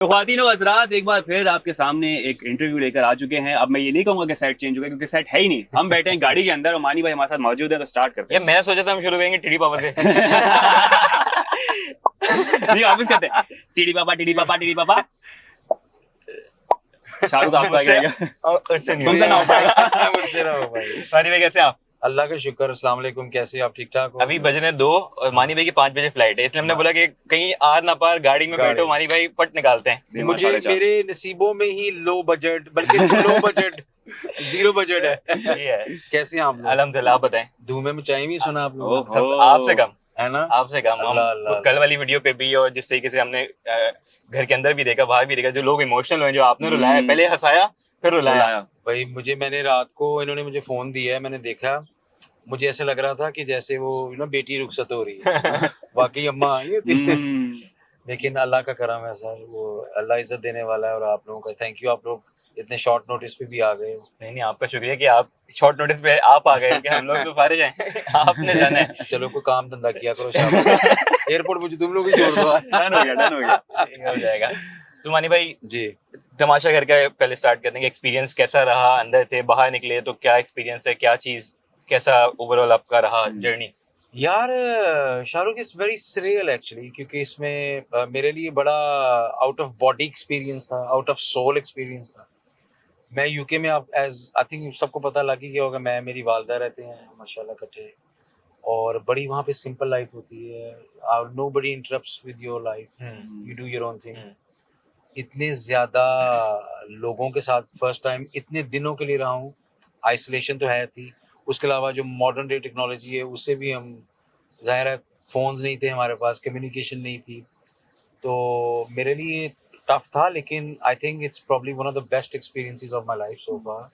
तो ख्वातीन व हज़रात, एक बार फिर आपके सामने एक इंटरव्यू लेकर आ चुके हैं। अब मैं ये नहीं कहूंगा कि सेट चेंज हो गया, क्योंकि सेट है ही नहीं। हम बैठे हैं गाड़ी के अंदर और मानी भाई हमारे साथ मौजूद है, तो स्टार्ट करते यार मैंने सोचा था हम शुरू करेंगे टीडी पापा से। नहीं, वापस करते हैं। टीडी पापा टीडी पापा टीडी पापा। शाहरुख आपको आ जाएगा, उससे नहीं तुमसे ना हो पाएगा। मुझसे ना हो भाई। मानी भाई कैसे आप? अल्लाह का शुक्र। अस्सलाम वालेकुम, कैसे आप? ठीक ठाक हो? अभी बजने 2 और मानी भाई की 5 बजे फ्लाइट है, इसलिए हमने बोला कि कहीं आर ना पार गाड़ी में बैठो, मानी भाई पट निकालते हैं। मुझे मेरे नसीबों में ही लो बजट, बल्कि लो बजट, जीरो बजट है। ये है। कैसे हैं आप लोग? अल्हम्दुलिल्लाह, आप बताएं। धूमे में चाय भी सुना आप लोगों ने? सब आपसे कम, है ना? आपसे कम। हम अल्लाह अल्लाह। कल वाली वीडियो पे भी और जिस तरीके से हमने घर के अंदर भी देखा, बाहर भी देखा, जो लोग इमोशनल हुए, जो आपने रुलाया, पहले हंसाया फिर रुलाया। भाई मैंने रात को इन्होंने मुझे फोन दिया है, मैंने देखा, मुझे ऐसे लग रहा था कि जैसे वो बेटी रुखसत हो रही है। वाकई अम्मा आई होती है। लेकिन अल्लाह का करम है सर, वो अल्लाह इज्जत देने वाला है। और आप लोगों का थैंक यू, आप लोग इतने शॉर्ट नोटिस पे भी आ गए हो। नहीं, आपका शुक्रिया कि आप शॉर्ट नोटिस पे आप आ गए, कि हम लोग तो फारिग हैं। आपने जाना है। चलो कोई काम धंधा किया करो शाबाश। एयरपोर्ट मुझे तुम लोग ही छोड़ दो। डन हो गया, डन हो गया। हो जाएगा। तो मानी भाई जी, तमाशा घर का पहले स्टार्ट करने का एक्सपीरियंस कैसा रहा? अंदर थे, बाहर निकले तो क्या एक्सपीरियंस है, क्या चीज, कैसा ओवरऑल आपका रहा जर्नी? यार Shahrukh is very surreal actually, क्योंकि इसमें मेरे लिए बड़ा आउट ऑफ बॉडी एक्सपीरियंस था, आउट ऑफ सोल एक्सपीरियंस था। मैं यूके में, आप एज आई थिंक सबको पता लग ही गया होगा, मैं मेरी वालदा रहते हैं माशाल्लाह इकट्ठे, और बड़ी वहाँ पे सिंपल लाइफ होती है। Nobody interrupts with your life, you do your own thing. इतने ज्यादा लोगों के साथ फर्स्ट टाइम इतने दिनों के लिए रहा हूँ। आइसोलेशन तो है थी, उसके अलावा जो मॉडर्न डे टेक्नोलॉजी है उससे भी हम, जाहिर है फोन्स नहीं थे हमारे पास, कम्युनिकेशन नहीं थी, तो मेरे लिए टफ था। लेकिन I think it's probably one of the best experiences of my life so फार।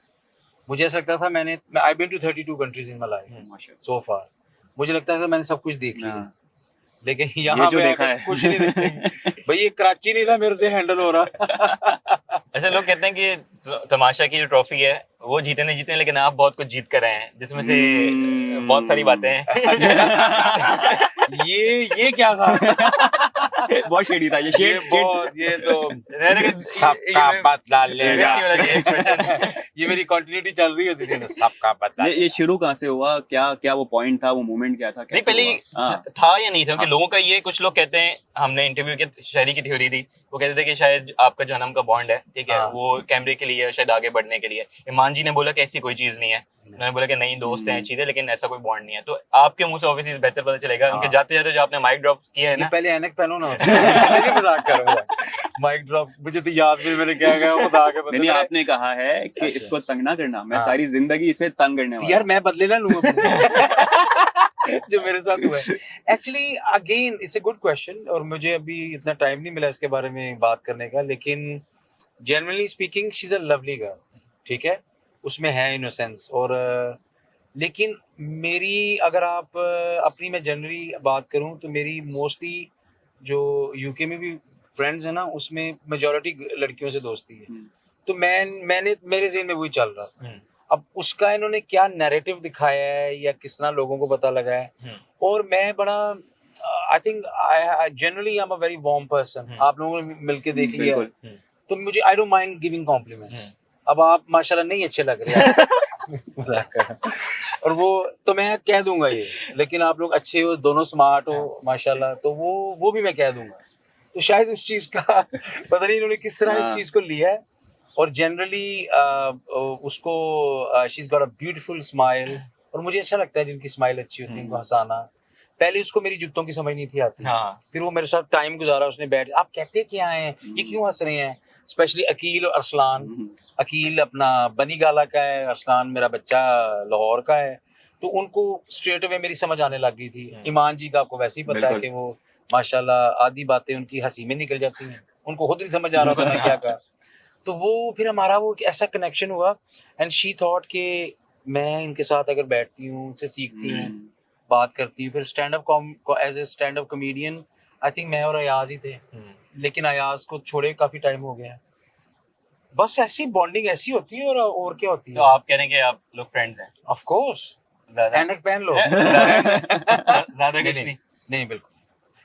मुझे ऐसा लगता था I been to 32 countries in my life so फार। मुझे लगता था मैंने सब कुछ देख लिया, लेकिन यहाँ जो पे देखा है कुछ नहीं देखा। भाई ये कराची नहीं था मेरे से हैंडल हो रहा। ऐसे लोग कहते हैं कि तमाशा की जो ट्रॉफी है वो जीते नहीं जीते, लेकिन आप बहुत कुछ जीत कर रहे हैं, जिसमें से बहुत सारी बातें हैं। ये क्या था? बहुत शेडी था ये। ये तो सबका बदला लेगा। ये मेरी कंटिन्यूटी चल रही होती थी ना, सबका बदला। ये शुरू कहाँ से हुआ? क्या वो पॉइंट था, वो मोमेंट क्या था? नहीं, पहले था या नहीं था? क्योंकि लोगों का ये, कुछ लोग कहते हैं, हमने इंटरव्यू के शायरी की थ्योरी दी, वो कहते थे कि शायद आपका जन्म का बॉन्ड है, ठीक है, वो कैमरे के लिए, शायद आगे बढ़ने के लिए। ईमान जी ने बोला कि ऐसी कोई चीज नहीं है, मैंने बोला कि नहीं, दोस्त हैं, चीजें, लेकिन ऐसा कोई बॉन्ड नहीं है। तो आपके मुंह से ऑब्वियसली बेहतर पता चलेगा, उनके जाते जाते जो आपने माइक ड्रॉप किया है ना। पहले ऐनक पहनो ना। मजाक कर रहा हूं। माइक ड्रॉप मुझे तो याद भी, मैंने क्या कहा वो बता के। नहीं, आपने कहा है कि इसको तंग ना करना, मैं सारी जिंदगी इसे तंग करने वाला। यार मैं बदले ना लूं जो मेरे साथ हुआ है। Actually again it's a good question, और मुझे अभी इतना टाइम नहीं मिला इसके बारे में बात करने का, लेकिन generally speaking she is a lovely girl, ठीक है, उसमें है इनोसेंस। और लेकिन मेरी, अगर आप अपनी मैं जनरली बात करूं, तो मेरी मोस्टली जो यूके में भी फ्रेंड्स है ना, उसमें मेजॉरिटी लड़कियों से दोस्ती है। तो मैंने मेरे ज़हन में वही चल रहा था। अब उसका इन्होंने क्या नैरेटिव दिखाया है या किस तरह लोगों को पता लगा है, और मैं बड़ा I think generally I am a very warm person. आप लोगों ने मिलके देख लिया है, तो मुझे I don't mind giving compliments. अब आप माशाल्लाह नहीं अच्छे लग रहे हैं और वो तो मैं कह दूंगा ये, लेकिन आप लोग अच्छे हो, दोनों स्मार्ट हो माशाल्लाह, तो वो भी मैं कह दूंगा। तो शायद उस चीज का पता नहीं इन्होंने किस तरह इस चीज को लिया है। और जनरली उसको she is got a beautiful smile, और मुझे अच्छा लगता है जिनकी स्माइल अच्छी होती है, उनको हंसाना। पहले उसको मेरी जुत्तों की समझ नहीं थी आती, फिर वो मेरे साथ टाइम गुजारा, उसने बैठ, आप कहते क्या हैं, ये क्यों हंस रहे हैं? स्पेशली अकील और अरसलान। अकील अपना बनी गाला का है, अरसलान मेरा बच्चा लाहौर का है, तो उनको स्ट्रेट अवे मेरी समझ आने लग गई थी। ईमान जी का आपको वैसे ही पता है कि वो माशाल्लाह आधी बातें उनकी हंसी में निकल जाती हैं, उनको खुद नहीं समझ आ रहा था मैं क्या कहा। तो वो फिर हमारा वो ऐसा कनेक्शन हुआ, एंड शी थॉट कि मैं इनके साथ अगर बैठती हूँ, उनसे सीखती हूँ, बात करती हूँ, फिर stand up as a stand up comedian I think मैं और अयाज ही थे, लेकिन अयाज को छोड़े काफी टाइम हो गया। बस ऐसी बॉन्डिंग ऐसी होती है, और क्या होती है। तो आप कह रहे हैं कि आप लोग फ्रेंड्स हैं? ऑफ कोर्स, ऐनक पहन लो। ज्यादा कुछ नहीं, नहीं बिल्कुल।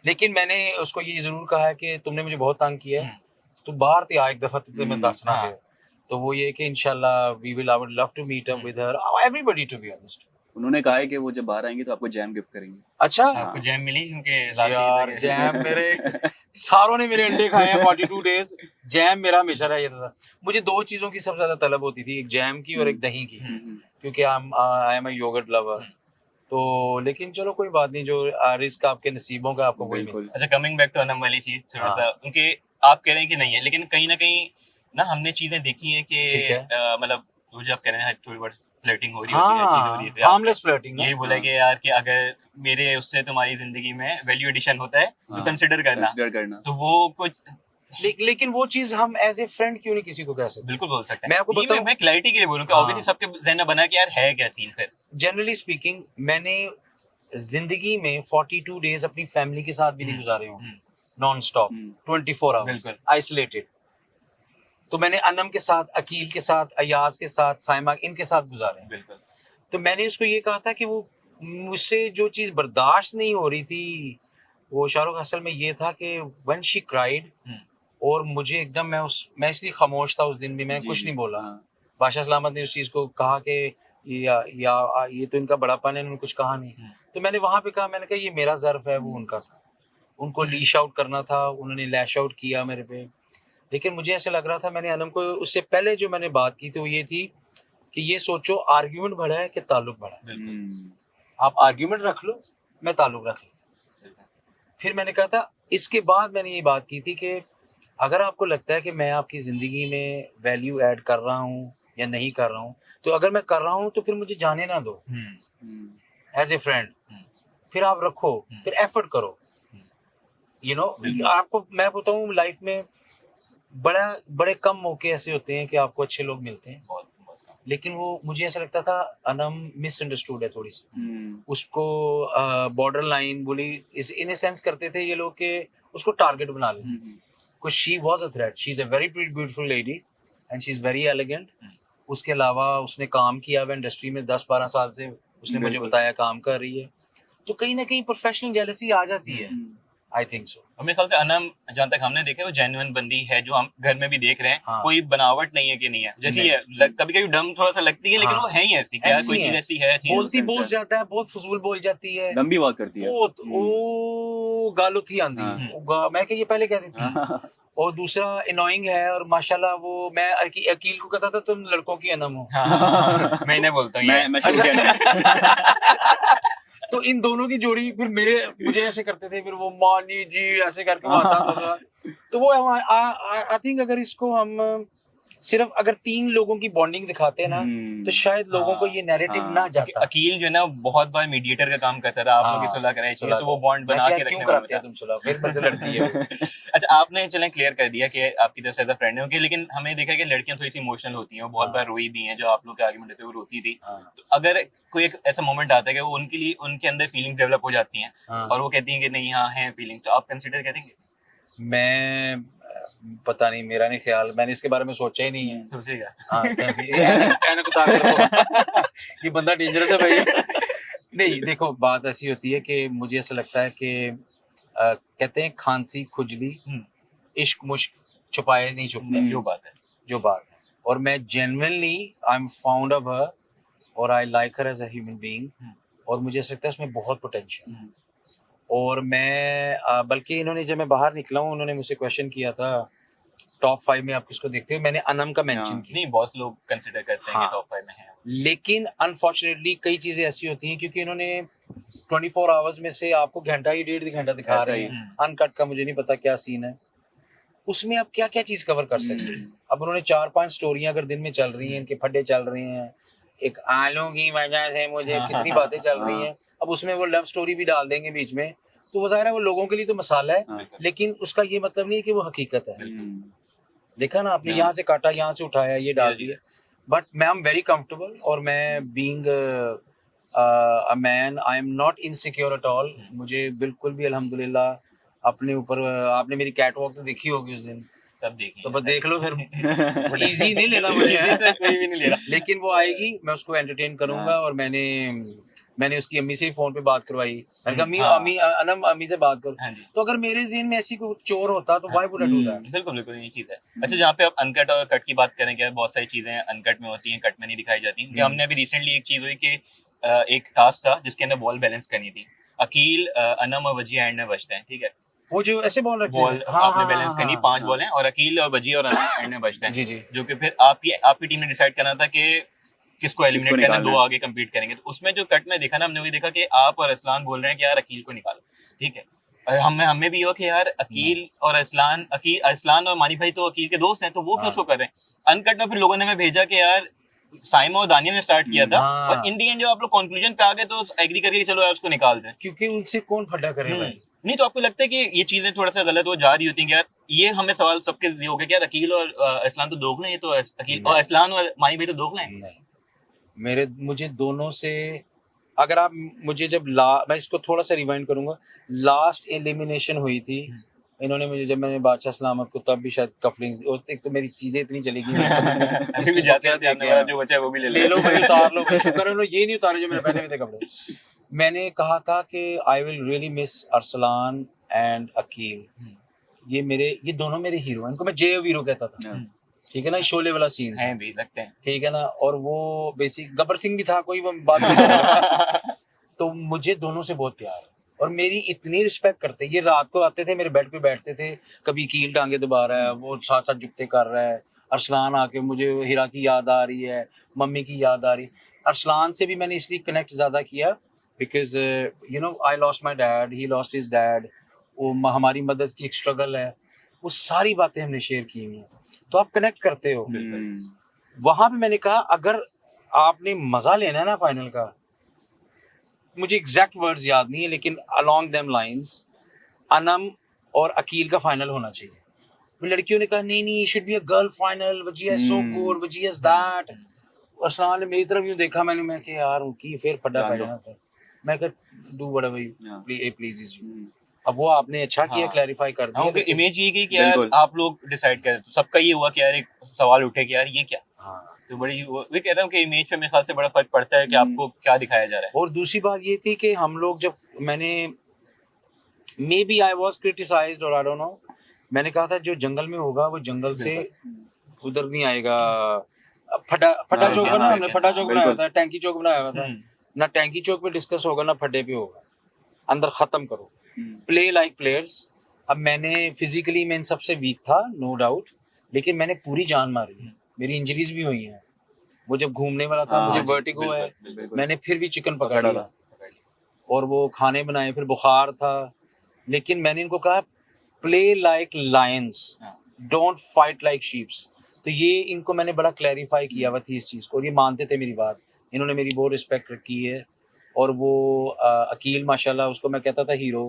लेकिन मैंने उसको ये जरूर कहा है कि तुमने मुझे बहुत तंग किया है, तू बाहर ते आ एक दफा ते मैं दसना हाँ। फिर तो वो ये कि इंशाल्लाह we will I would love to meet up with her everybody to be honest उन्होंने कहा है कि वो जब बाहर आएंगे तो आपको जैम गिफ्ट करेंगे। अच्छा आपको जैम मिली उनके लास्ट यार जैम मेरे सारों ने मेरे अंडे खाए हैं 42 डेज जैम मेरा हमेशा रह जाता था मुझे दो चीजों की सबसे ज्यादा तलब होती थी एक जैम की और एक दही की क्योंकि I am a yogurt lover तो लेकिन चलो कोई बात नहीं जो रिस्क आपके नसीबों का आपको वही बिल्कुल। अच्छा कमिंग बैक टू अनम वाली चीज थोड़ा हाँ। सा उनके आप कह रहे हैं कि नहीं है लेकिन कहीं ना कहीं ना हमने चीजें देखी हैं कि ठीक है। मतलब वो जो आप कह रहे हैं थोड़ी बहुत फ्लर्टिंग हो रही होती है चीज हो रही हाँ है हार्मलेस फ्लर्टिंग यही बोला कि यार कि अगर मेरे उससे तुम्हारी जिंदगी में वैल्यू एडिशन होता है तो हाँ, कंसिडर करना कंसिडर करना। तो वो कुछ लेकिन वो चीज हम एज ए फ्रेंड क्यों नहीं किसी को कह सकते बिल्कुल बोल सकते हैं मैं आपको ये बताऊं- मैं क्लैरिटी के लिए बोलूं कि हाँ। ऑब्वियसली सबके जहन में बना कि यार है क्या सीन फिर जनरली स्पीकिंग मैंने जिंदगी में 42 डेज अपनी फैमिली के साथ भी नहीं गुजारे हूँ नॉन स्टॉप 24 आवर्स बिल्कुल। आइसोलेटेड तो मैंने अनम के साथ अकील के साथ अयाज के साथ साइमा इनके साथ गुजारे हैं। बिल्कुल तो मैंने उसको ये कहा था कि वो मुझसे जो चीज बर्दाश्त नहीं हो रही थी वो शाहरुख असल में ये था कि व्हेन शी क्राइड और मुझे एकदम मैं इसलिए खामोश था उस दिन भी मैं जी, कुछ जी, नहीं बोला हाँ। बादशाह सलामत ने उस चीज को कहा कि ये तो इनका बड़ापन है इन्होंने कुछ कहा नहीं तो मैंने वहां पे कहा मैंने कहा ये मेरा ज़र्फ है वो उनका था उनको लीश आउट करना था उन्होंने लैश आउट किया मेरे पे लेकिन मुझे ऐसे लग रहा था मैंने अनम को उससे पहले जो मैंने बात की थी वो ये थी कि ये सोचो आर्ग्यूमेंट बढ़ा है कि ताल्लुक बढ़ा है आप आर्ग्यूमेंट रख लो मैं ताल्लुक रख लूँ फिर मैंने कहा था इसके बाद मैंने ये बात की थी कि अगर आपको लगता है कि मैं आपकी ज़िंदगी में वैल्यू ऐड कर रहा हूँ या नहीं कर रहा हूँ तो अगर मैं कर रहा हूँ तो फिर मुझे जाने ना दो एज ए फ्रेंड फिर आप रखो फिर एफर्ट करो यू नो आपको मैं बताऊँ लाइफ में बड़े कम मौके ऐसे होते हैं कि आपको अच्छे लोग मिलते हैं बहुत बहुत कम। लेकिन वो मुझे ऐसा लगता था अनम मिसअंडरस्टूड है थोड़ी सी उसको बॉर्डर लाइन बुली इस इन ए सेंस करते थे ये लोग के उसको टारगेट बना ले because she was a threat. She's a very beautiful lady and she's very elegant. उसके अलावा उसने काम किया हुआ इंडस्ट्री में 10-12 साल से उसने मुझे बिल्कुल। बताया काम कर रही है तो कहीं ना कहीं प्रोफेशनल जेलसी आ जाती है आई थिंक सो और मेरे ख्याल से अनम जहाँ तक हमने देखा है वो जेन्युइन बंदी है जो हम घर में भी देख रहे हैं हाँ। कोई बनावट नहीं है कि नहीं है जैसी नहीं। है कभी कभी डम थोड़ा सा लगती है लेकिन हाँ। वो है ही ऐसी कि यार ऐसी कोई चीज है। ऐसी है चीज बोलती sense बोल है। जाता है बहुत फजूल बोल जाती है दम भी बहुत करती है। बहुत ओ गालो थी आंधी हाँ। मैं क्या ये पहले कहती थी और दूसरा इनोइंग है और माशाल्लाह वो मैं अकील को कहता था तुम लड़कों की अनम हो हाँ, मैं इन्हें बोलता हूँ ये। मैं शुरू किया तो इन दोनों की जोड़ी फिर मुझे ऐसे करते थे फिर वो मानी जी ऐसे करके वो आता होता था तो वो आई थिंक अगर इसको हम सिर्फ अगर 3 लोगों की बॉन्डिंग दिखाते हैं ना तो शायद लोगों को ये नैरेटिव हाँ। ना जाता अकील जो है ना बहुत बार मीडिएटर का काम करता था आप लोग की सुलह कराई चाहिए तो वो बॉन्ड बना के क्यों रखने कराते में हैं तुम सुलह फिर मुझसे लड़ती है वो। अच्छा आपने चलें क्लियर कर दिया कि आपकी तरफ से एज अ फ्रेंड है ओके लेकिन हमने देखा कि लड़कियां थोड़ी सी इमोशनल होती हैं वो बहुत बार रोई भी हैं जो आप लोग के आर्गुमेंट पे वो रोती थी हाँ। तो अगर कोई एक ऐसा मोमेंट आता है कि वो उनके लिए उनके अंदर फीलिंग डेवलप हो जाती हैं हाँ। और वो कहती हैं कि नहीं हाँ है फीलिंग तो आप कंसिडर करेंगे मैं पता नहीं मेरा नहीं ख्याल मैंने इसके बारे में सोचा ही नहीं है सोचिएगा हाँ ऐनक उतार कर वो। ये बंदा डेंजरस है भाई नहीं देखो बात ऐसी होती है कि मुझे ऐसा लगता है कि कहते हैं खांसी खुजली इश्क मुश्क छुपाए नहीं छुपते जो बात है जो बात है और मैं genuinely I am fond of her और I like her as a human being और मुझे ऐसा लगता है उसमें बहुत पोटेंशियल और मैं बल्कि इन्होंने जब मैं बाहर निकला हूँ उन्होंने मुझसे क्वेश्चन किया था टॉप 5 में आप किसको देखते हो मैंने अनम का मेंशन हाँ, किया नहीं बहुत लोग कंसिडर करते हैं हाँ। कि टॉप 5 में है लेकिन अनफॉर्चुनेटली कई चीजें ऐसी होती हैं क्योंकि इन्होंने 24 आवर्स में से आपको घंटा ही 1.5 घंटा दिखा ऐसा रहे ही। हैं अनकट का मुझे नहीं पता क्या सीन है उसमें आप क्या क्या चीज कवर कर सकते हैं अब उन्होंने 4-5 स्टोरियां अगर दिन में चल रही हैं इनके फड्डे चल रहे हैं एक आलू की वजह से मुझे कितनी बातें चल रही हैं अब उसमें वो लव स्टोरी भी डाल देंगे बीच में तो वो ज़ाहिर है वो लोगों के लिए तो मसाला है लेकिन उसका ये मतलब नहीं है कि वो हकीकत है देखा ना आपने यहाँ से काटा यहाँ से उठाया ये डाल दिया बट मैं एम वेरी कंफर्टेबल और मैं being a man I am not insecure at all मुझे बिल्कुल भी अल्हम्दुलिल्लाह अपने ऊपर आपने मेरी कैट वॉक तो देखी होगी उस दिन तब देखिए तो बस देख लो फिर इजी नहीं लेना मुझे कोई भी नहीं ले रहा लेकिन वो आएगी मैं उसको एंटरटेन करूंगा और मैंने मैंने उसकी अम्मी से ही फोन पे बात करवाई, मैंने कहा अम्मी हाँ। अम्मी अनम अम्मी से बात करो। हाँ जी। तो अगर मेरे ज़हन में ऐसी कोई चोर होता तो why would I do that? बिल्कुल बिल्कुल ये चीज है। अच्छा, जहाँ पे आप अनकट और कट की बात करें, क्या बहुत सारी चीजें अनकट में होती हैं, कट में नहीं दिखाई जाती। कि हमने अभी रिसेंटली एक चीज हुई कि एक टास्क था जिसके अंदर बॉल बैलेंस करनी थी। अकील, अनम और वजी एंड में बचते हैं, ठीक है। वो जो ऐसे बॉल रखते बॉल हैं, हाँ आपने हाँ बैलेंस करनी, हाँ 5 बॉल हैं और अकील और वजी और अनम एंड में बचते हैं। जी जी जो कि फिर आपकी टीम ने डिसाइड करना था कि किसको एलिमिनेट करना है, निकालना दो है। आगे कंपीट करेंगे। तो उसमें जो कट में देखा ना, हमने वही देखा कि आप और असलान बोल रहे हैं कि यार अकील को निकालो, ठीक है। और हमें भी हो कि यार अकील और असलान और मानी भाई तो अकील के दोस्त हैं, तो वो क्यों हाँ। उसको कर रहे हैं। अनकट में फिर लोगों ने हमें भेजा कि यार साइमा और दानिया ने स्टार्ट किया था, हाँ। और इन दी एंड जब आप लोग कंक्लूजन पे आ गए तो एग्री करके कि चलो यार उसको निकाल दें। क्योंकि उनसे कौन फड्डा करे भाई? नहीं, तो आपको लगता है कि ये चीजें थोड़ा सा गलत हो जा रही होती हैं कि यार, ये हमें सवाल सबके लिए हो गया कि यार अकील और असलान तो दोगले हैं, ये तो अकील और नहीं। असलान और मानी भाई तो दोगले हैं। नहीं, मुझे दोनों से, अगर आप मुझे मैं इसको थोड़ा सा रिवाइंड करूंगा, लास्ट एलिमिनेशन हुई थी, इन्होंने मुझे, जब मैंने बादशाह सलामत को, तब भी शायद कफलिंग्स, और एक तो मेरी चीजें इतनी चली गई, मैं समझ नहीं अभी भी इसको जाते क्या हैं, दे आपने के बोला आया। जो बचा है वो भी ले लो भाई, उतार लो भाई, शुक्र है उन्होंने ये नहीं उतारे जो मैंने पहने हुए थे कपड़े। मैंने कहा था कि I will really miss Arsalan and Aqeel, ये दोनों मेरे हीरो हैं, इनको मैं जे हीरो कहता था, ठीक है ना, शोले वाला सीन हैं भी लगते हैं। ठीक है ना, और वो बेसिक गब्बर सिंह भी था कोई, वो बात नहीं करेगा। तो मुझे दोनों से बहुत प्यार है और मेरी इतनी रिस्पेक्ट करते, ये रात को आते थे मेरे बेड पे बैठते थे, कभी कील टांगे दबा रहा है, वो साथ साथ जुगते कर रहा है, अरसलान आके मुझे हीरा की याद आ रही है, मम्मी की याद आ रही है। अरसलान से भी मैंने इसलिए कनेक्ट ज़्यादा किया because you know I lost my dad, he lost his dad, वो हमारी मदद की एक स्ट्रगल है, वो सारी बातें हमने शेयर की हुई हैं, तो आप कनेक्ट करते हो। वहां पे मैंने कहा अगर आपने मजा लेना है ना फाइनल का, मुझे एग्जैक्ट वर्ड्स याद नहीं है लेकिन अलोंग देम लाइंस, अनम और अकील का फाइनल होना चाहिए। तो लड़कियों ने कहा नहीं नहीं, should be a girl final, Wajiya so good, Wajiya is that. Arsalan ने मेरी तरफ यूं देखा, मैंने कि यार उनकी फिर फड्डा पड़ जाना था। मैं कहा do whatever you please is you. अब वो आपने अच्छा किया, क्लैरिफाई कर दिया। हाँ, इमेज ये की कि यार आप लोग डिसाइड करें, तो सबका ये हुआ कि यार एक सवाल उठे कि यार ये क्या। हाँ, तो बड़ी वो कह रहा हूँ कि इमेज पे मेरे ख्याल से बड़ा फर्क पड़ता है कि आपको क्या दिखाया जा रहा है। और दूसरी बात ये थी कि हम लोग जब maybe I was criticised और आई डोंट नो, मैंने कहा था जो जंगल में होगा वो जंगल से उधर नहीं आएगा। फटा चौक बना, हमने फटा चौक बनाया था, टैंकी चौक बनाया हुआ था ना, टैंकी चौक पे डिस्कस होगा ना फड्डे पे होगा, अंदर खत्म करो, प्ले लाइक प्लेयर्स। अब मैंने फिजिकली मैं इन सबसे वीक था नो डाउट, लेकिन मैंने पूरी जान मारी है, मेरी इंजरीज भी हुई हैं। वो जब घूमने वाला था, मुझे वर्टिगो है, मैंने फिर भी चिकन पकड़ लिया और वो खाने बनाए, फिर बुखार था, लेकिन मैंने इनको कहा play like Lions, don't fight like sheeps. तो ये इनको मैंने बड़ा क्लैरिफाई किया हुआ थी इस चीज़ को, और ये मानते थे मेरी बात, इन्होंने मेरी बहुत रिस्पेक्ट रखी है। और वो अकील माशाल्लाह, उसको मैं कहता था हीरो,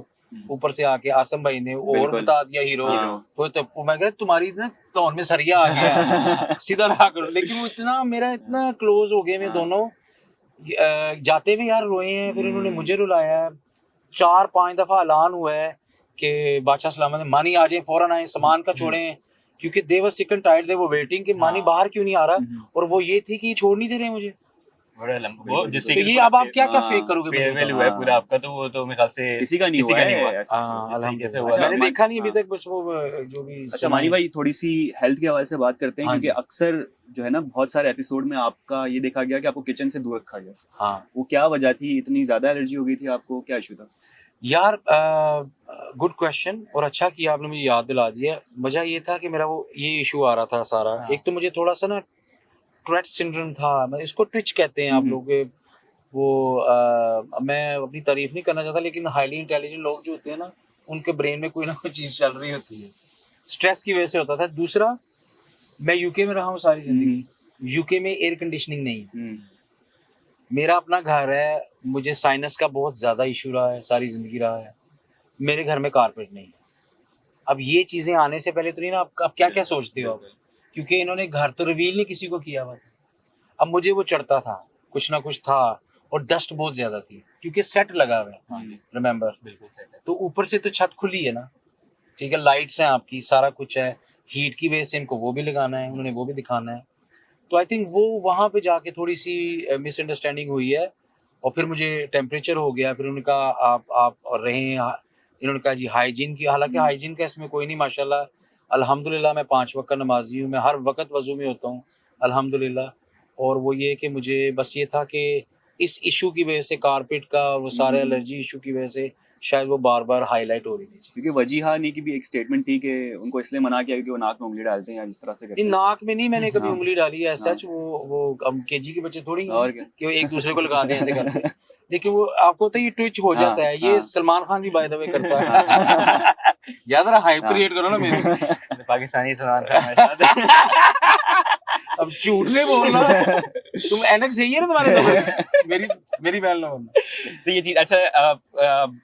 ऊपर से आके आसम भाई ने और बता दिया हीरो। तो मैं कहा तुम्हारी ना तौन में सरिया आ गया सीधा रहा करो। लेकिन वो इतना मेरा इतना क्लोज हो गए मैं दोनों, जाते हुए यार रोए हैं, फिर इन्होंने मुझे रुलाया है। 4-5 दफा ऐलान हुआ है कि बादशाह सलामत ने मानी आ जाए, फौरन आए, सामान का छोड़ें, क्योंकि दे वर सिक एंड टायर्ड, दे वो वेटिंग कि मानी बाहर क्यों नहीं आ रहा। और वो ये थी कि ये छोड़ नहीं दे रहे मुझे। बड़ा लंबा वो जिससे तो ये अब आप क्या क्या फेक करोगे? फेयरवेल हुआ है पूरा आपका, तो वो तो मेरे ख्याल से किसी का नहीं हुआ। अल्हम्दुलिल्लाह मैंने देखा नहीं अभी तक, बस वो जो भी। अच्छा मानी भाई, थोड़ी सी हेल्थ के हवाले से बात करते हैं, हाँ क्योंकि अक्सर जो है ना बहुत सारे एपिसोड में आपका ये देखा गया कि आपको किचन से दूर रखा गया। हाँ, वो क्या वजह थी? इतनी ज्यादा एलर्जी हो गई थी आपको, क्या इशू था? यार गुड क्वेश्चन, और अच्छा किया आपने मुझे याद दिला दिया। वजह ये था कि मेरा वो ये इशू आ रहा था सारा। एक तो मुझे थोड़ा सा ना टूरेट सिंड्रोम था, मैं इसको ट्विच कहते हैं आप लोग, वो मैं अपनी तारीफ नहीं करना चाहता, लेकिन हाईली इंटेलिजेंट लोग जो होते हैं ना, उनके ब्रेन में कोई ना कोई चीज़ चल रही होती है, स्ट्रेस की वजह से होता था। दूसरा, मैं यूके में रहा हूँ सारी जिंदगी, यूके में एयर कंडीशनिंग नहीं है, मेरा अपना घर है, मुझे साइनस का बहुत ज़्यादा इशू रहा है, सारी ज़िंदगी रहा है, मेरे घर में कारपेट नहीं है। अब ये चीज़ें आने से पहले तो नहीं ना, आप क्या क्या सोचते हो आप, क्योंकि इन्होंने घर तो रिवील नहीं किसी को किया हुआ। अब मुझे वो चढ़ता था, कुछ ना कुछ था, और डस्ट बहुत ज़्यादा थी क्योंकि सेट लगा हुआ है, रिमेंबर। तो ऊपर से तो छत खुली है ना, ठीक है, लाइट्स हैं आपकी, सारा कुछ है, हीट की वजह से इनको वो भी लगाना है, उन्होंने वो भी दिखाना है। तो आई थिंक वो वहाँ पे जाके थोड़ी सी मिसअंडरस्टैंडिंग हुई है, और फिर मुझे टेम्परेचर हो गया, फिर उन्होंने कहा आप रहें, इन्होंने कहा जी हाइजीन की, हालांकि हाइजीन का इसमें कोई नहीं माशाल्लाह, अल्हम्दुलिल्लाह मैं 5 वक्त का नमाजी हूँ, मैं हर वक्त वज़ू में होता हूँ अल्हम्दुलिल्लाह। और वो ये कि मुझे बस ये था कि इस इशू की वजह से, कारपेट का और वो सारे एलर्जी इशू की वजह से शायद वो बार बार हाईलाइट हो रही थी। क्योंकि वजीहानी की भी एक स्टेटमेंट थी कि उनको इसलिए मना किया क्योंकि वो नाक में उंगली डालते हैं या इस तरह से करते नहीं, हैं। नाक में नहीं मैंने कभी हाँ। उंगली डाली है हाँ। सच, वो हम केजी के बच्चे थोड़ी हैं और क्या। कि वो एक दूसरे को लगा दें ऐसे करके। लेकिन वो आपको तो ये ट्विच हो हाँ, जाता है, ये हाँ। सलमान खान भी बाय द वे करता है। याद रहा हाइप हाँ। क्रिएट करो ना मेरी। पाकिस्तानी सलमान खान हमारे साथ। अब झूठ नहीं बोलना, तुम एनक सही है ना तुम्हारे तो मेरी मेरी बहन ना बोलना। तो ये चीज अच्छा,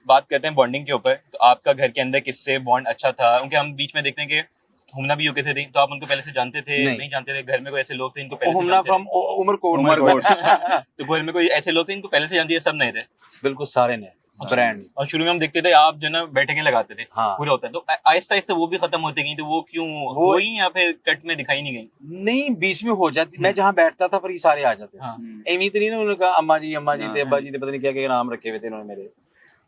बात करते हैं बॉन्डिंग के ऊपर। तो आपका घर के अंदर किससे बॉन्ड अच्छा था? क्योंकि हम बीच में देखते हैं कि हुमना भी यूके से थी, तो आप उनको पहले से जानते थे? नहीं। जानते थे? घर में कोई ऐसे लोग थे इनको पहले से हुमना जानते फ्रॉम थे? उमरकोट। उमरकोट। तो घर में कोई ऐसे लोग थे इनको पहले से जानते थे? सब नहीं थे? बिल्कुल सारे ने ब्रांड। और शुरू में हम देखते थे आप जो ना बैठकें लगाते थे, हाँ। पूरा होता है, तो आहिस्ता आहिस्ता वो भी खत्म होती गई, तो वो क्यों वो- हुई या फिर कट में दिखाई नहीं गई? नहीं, बीच में हो जाती, मैं जहाँ बैठता था पर ये सारे आ जाते। हाँ। एमी तो नहीं ना, उन्होंने कहा अम्मा जी हाँ, थे, अब्बा जी थे, पता नहीं क्या क्या नाम रखे हुए थे उन्होंने मेरे।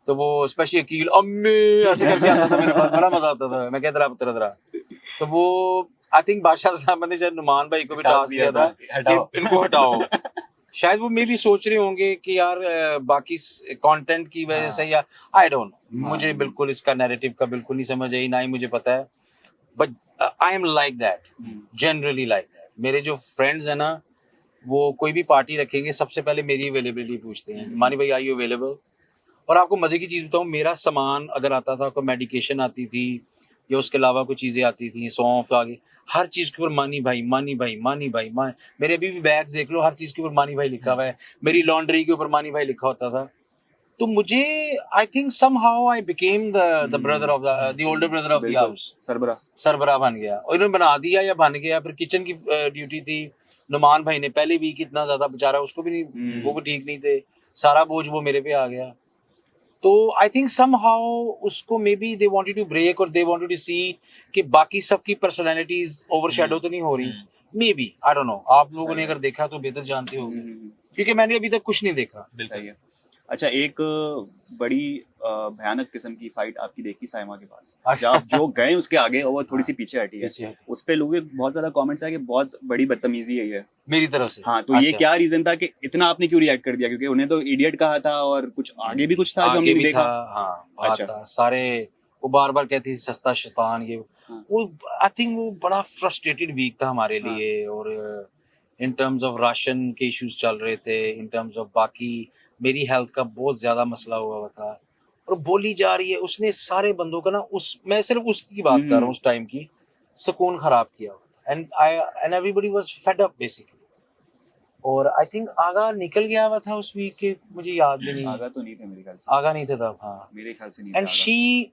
तो वो स्पेशली अकील अम्मी ऐसे करके आता था मेरे पास, बड़ा मजा आता था। मैं कहता रहा तरह तरह। तो वो आई थिंक बादशाह साहब ने शायद नुमान भाई को भी टास्क दिया था हटाओ। कि इनको हटाओ। शायद वो मे भी सोच रहे होंगे कि यार बाकी कंटेंट की वजह से, या आई डोंट नो, मुझे बिल्कुल इसका नैरेटिव का बिल्कुल नहीं समझ आई, ना ही मुझे पता है। But I am like that, generally like that. मेरे जो फ्रेंड्स हैं ना, वो कोई भी पार्टी रखेंगे सबसे पहले मेरी अवेलेबिलिटी पूछते हैं, मानी भाई आई यू अवेलेबल। और आपको मजे की चीज बताऊं, मेरा सामान अगर आता था, कोई मेडिकेशन आती थी या उसके अलावा कुछ चीजें आती थी, सौंफ आगे, हर चीज के ऊपर मानी भाई मानी भाई मानी भाई मेरे अभी भी बैग्स देख लो, हर चीज के ऊपर मानी भाई लिखा हुआ है। मेरी लॉन्ड्री के ऊपर मानी भाई लिखा होता था। तो मुझे I think somehow I became the brother of the older brother of the house, सरबरा। सरबराह बन गया। और इन्होंने बना दिया या बन गया। फिर किचन की ड्यूटी थी, नुमान भाई ने पहले वीक इतना ज्यादा बेचारा, उसको भी नहीं, वो भी ठीक नहीं थे, सारा बोझ वो मेरे पे आ गया। तो आई थिंक समहाउ उसको maybe they wanted to break, और दे वांटेड टू सी कि बाकी सबकी पर्सनालिटीज ओवरशैडो तो नहीं हो रही। May be, I don't know, आप लोगों ने अगर देखा तो बेहतर जानते होंगे, क्योंकि मैंने अभी तक कुछ नहीं देखा। सही है। अच्छा, एक बड़ी भयानक किस्म की फाइट आपकी देखी साइमा के पास, अच्छा। जब जो गए उसके आगे और वो थोड़ी सी पीछे हटी है, पीछे हटी। उस पे लोगों के बहुत ज्यादा कमेंट्स आए कि बहुत बड़ी बदतमीजी है ये। मेरी तरफ से। हाँ, तो ये अच्छा। क्या रीजन था कि इतना आपने क्यों रिएक्ट कर दिया? क्योंकि उन्हें तो इडियट कहा था और कुछ आगे भी कुछ था जो आगे हमने भी नहीं देखा। था, हाँ। अच्छा। आता सारे वो बार बार कहती थी सस्ता शैतान ये हाँ। वो। आई थिंक वो बड़ा फ्रस्ट्रेटेड वीक था हमारे हाँ। लिए। और इन टर्म्स ऑफ राशन के इश्यूज चल रहे थे, इन टर्म्स ऑफ बाकी मेरी हेल्थ का बहुत ज्यादा मसला हुआ था। और बोली जा रही है, उसने सारे बंदों का ना, उस मैं सिर्फ उसकी बात कर रहा हूँ, उस टाइम की सुकून खराब किया। And everybody was fed up basically. और आई थिंक आगा निकल गया हुआ था उस वीक के, मुझे याद भी नहीं। आगा तो नहीं थे मेरे ख्याल से। आगा नहीं था तब, हाँ। मेरे ख्याल से नहीं एंड था शी,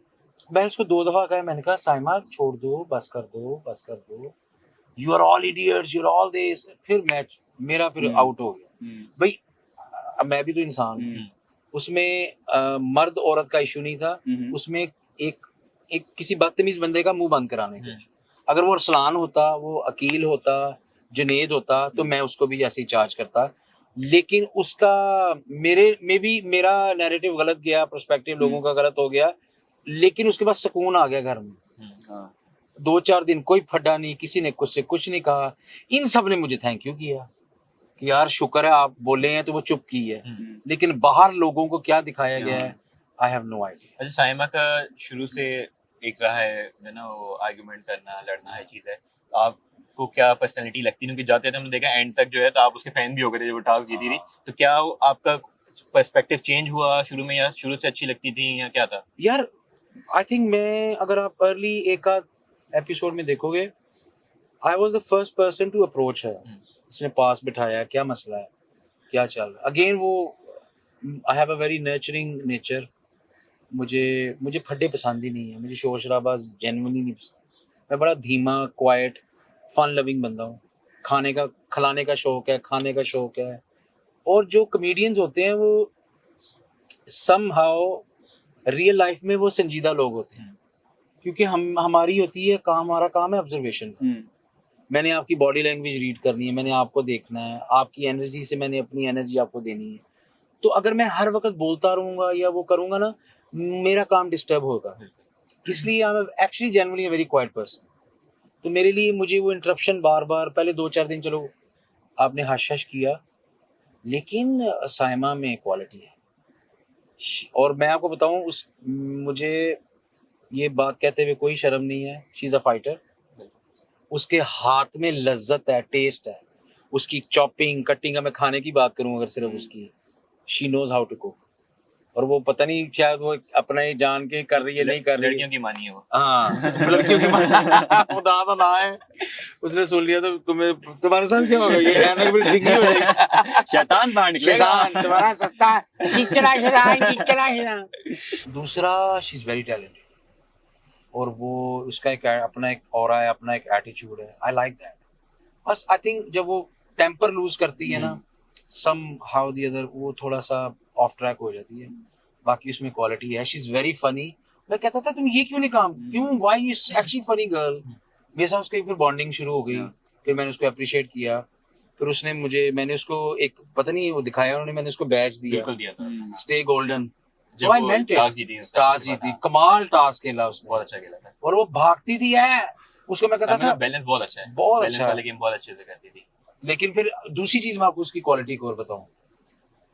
मैं उसको 2 दफा कहा, मैंने कहा साइमा छोड़ दो, बस कर दो, बस कर दो, you are all idiots, you are all this. फिर मैच मेरा फिर आउट हो गया। आगा। भाई अब मैं भी तो इंसान हूँ। उसमें मर्द औरत का इशू नहीं था, उसमें एक एक किसी बदतमीज बंदे का मुंह बंद कराने का। अगर वो अरसलान होता, वो अकील होता, जुनेद होता, तो मैं उसको भी ऐसे ही चार्ज करता। लेकिन उसका मेरे में भी मेरा नैरेटिव गलत गया, पर्सपेक्टिव लोगों का गलत हो गया। लेकिन उसके बाद सुकून आ गया घर में। हाँ। 2-4 दिन कोई फड्डा नहीं, किसी ने कुछ से कुछ नहीं कहा। इन सब ने मुझे थैंक यू किया कि यार शुक्र है आप बोले हैं तो वो चुप की है। लेकिन बाहर लोगों को क्या दिखाया गया है, आई हैव नो आइडिया। अच्छा, साइमा का शुरू से एक रहा है ना, वो आर्गुमेंट करना, लड़ना है चीज है। आपको क्या पर्सनालिटी लगती है? क्योंकि जाते थे हमने देखा एंड तक जो है, तो आप उसके फैन भी हो गए थे जब वो टास्क जीती थी। तो क्या आपका पर्सपेक्टिव चेंज हुआ शुरू में, या शुरू से अच्छी लगती थी, या क्या था? यार आई थिंक मैं, अगर आप अर्ली एक आध एपिसोड में देखोगे, I was the first person to approach है। उसने पास बिठाया, क्या मसला है, क्या चल रहा है। अगेन वो, I have a very nurturing nature. मुझे फड्डे पसंद ही नहीं है, मुझे शोर शराबा जेन्युइनली नहीं पसंद। मैं बड़ा धीमा, क्वाइट, फन लविंग बंदा हूँ। खिलाने का शौक है, खाने का शौक है। और जो कमेडियंस होते हैं वो समहाउ रियल लाइफ में वो संजीदा लोग होते हैं, क्योंकि हमारी होती है काम, हमारा काम है ऑब्जर्वेशन का। मैंने आपकी बॉडी लैंग्वेज रीड करनी है, मैंने आपको देखना है, आपकी एनर्जी से मैंने अपनी एनर्जी आपको देनी है। तो अगर मैं हर वक्त बोलता रहूंगा या वो करूंगा ना, मेरा काम डिस्टर्ब होगा। इसलिए I am actually generally a very quite person. तो मेरे लिए मुझे वो इंटरप्शन बार बार, पहले 2-4 दिन चलो आपने हश हश किया, लेकिन साइमा में क्वालिटी है। और मैं आपको बताऊं, उस मुझे ये बात कहते हुए कोई शर्म नहीं है, शी इज अ फाइटर। उसके हाथ में लज्जत है, टेस्ट है, उसकी चॉपिंग कटिंग, मैं खाने की बात करूं अगर सिर्फ उसकी, she knows how to cook. और वो पता नहीं शायद वो अपना ही जान के कर रही है, नहीं कर रही है। लड़कियों की मानी है वो। हाँ, लड़कियों की खुदा तो ना है, उसने सुन लिया तो तुम्हारे साथ क्या होगा, ये ऐनक भी डिंगी हो जाएगी। शैतान बाहर निकलेगा। शैतान तुम्हारा सस्ता चिचड़ा शैतान, चिचड़ा शैतान। दूसरा, शी इज वेरी टैलेंटेड, और वो उसका एक अपना एक ऑरा है, अपना एक एटीट्यूड है। I like that. बस आई थिंक जब वो टेम्पर लूज करती है ना, सम हाउ द अदर, वो थोड़ा सा ऑफ ट्रैक हो जाती है। बाकी उसमें क्वालिटी है, शी इज वेरी फनी। मैं कहता था तुम ये क्यों नहीं काम, क्यों, why is actually funny girl. मेरे साथ उसकी फिर बॉन्डिंग शुरू हो गई, फिर मैंने उसको अप्रिशिएट किया। फिर उसने मुझे, मैंने उसको एक पता नहीं वो दिखाया उन्होंने, मैंने उसको बैच दिया, बिल्कुल दिया था। Stay golden. जब So I वो meant it. टास्क जीती उसने, टास्क जीती, कमाल टास्क खेला उसने, बहुत अच्छा खेला था। और वो भागती थी है, उसको मैं कहता था बैलेंस बहुत अच्छा है, बहुत बैलेंस अच्छा वाले है। गेम बहुत अच्छे से करती थी। लेकिन फिर दूसरी चीज मैं आपको उसकी क्वालिटी को और बताऊं,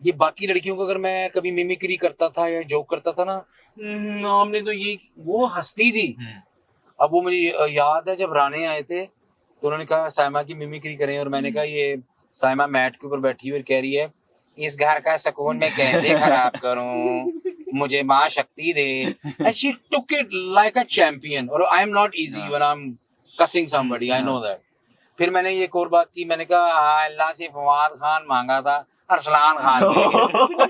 ये बाकी लड़कियों को अगर मैं कभी मिमिक्री करता था या जोक करता था ना, हमने तो ये, वो हंसती थी। अब वो मुझे याद है जब राणे आए थे तो उन्होंने कहा साइमा की मिमिक्री करें, और मैंने कहा ये साइमा मैट के ऊपर बैठी हुई और कह रही है इस घर का सुकून मैं कैसे खराब करूं, मुझे माँ शक्ति दे। And she took it like a champion. और I am not easy when I am cussing somebody, I know that. फिर मैंने ये एक और बात की, मैंने कहा अल्लाह से फवाद खान मांगा था, अरसलान खान दे गया।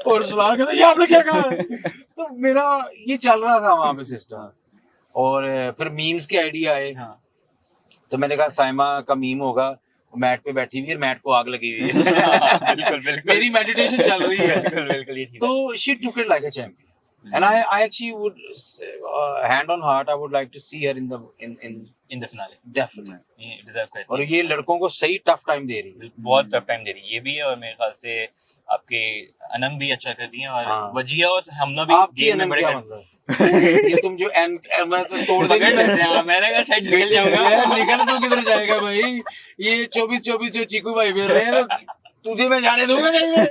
और अरसलान कहता ये आपने क्या कहा। तो मेरा ये चल रहा था वहां पे सिस्टम। और फिर मीम्स के आइडिया आए, तो मैंने कहा साइमा का मीम होगा, मैट पे बैठी हुई है, मैट को आग लगी हुई है। बिल्कुल बिल्कुल मेरी मेडिटेशन चल रही है। बिल्कुल बिल्कुल ये ठीक है। तो she took it like a champion, and I actually would hand on heart I would like to see her in in the finale definitely। ये डिजर्व करती और है। ये लड़कों को सही टफ टाइम दे रही है। बहुत टफ टाइम दे रही है ये भी है, और मेरे ख्याल से आपके अनम भी अच्छा करती हैं, और हाँ। वजिया और हमना भी आपकी गेम में अनम बड़े क्या मतलब, ये तुम जो मैं तो तोड़ पकड़ देंगे। लेते हैं। मैंने कहा शायद निकल जाऊंगा। यार निकल तो किधर जाएगा भाई, ये 24-24 जो चीकू भाई बेर रहे हैं, तुझे मैं जाने दूंगा नहीं मैं।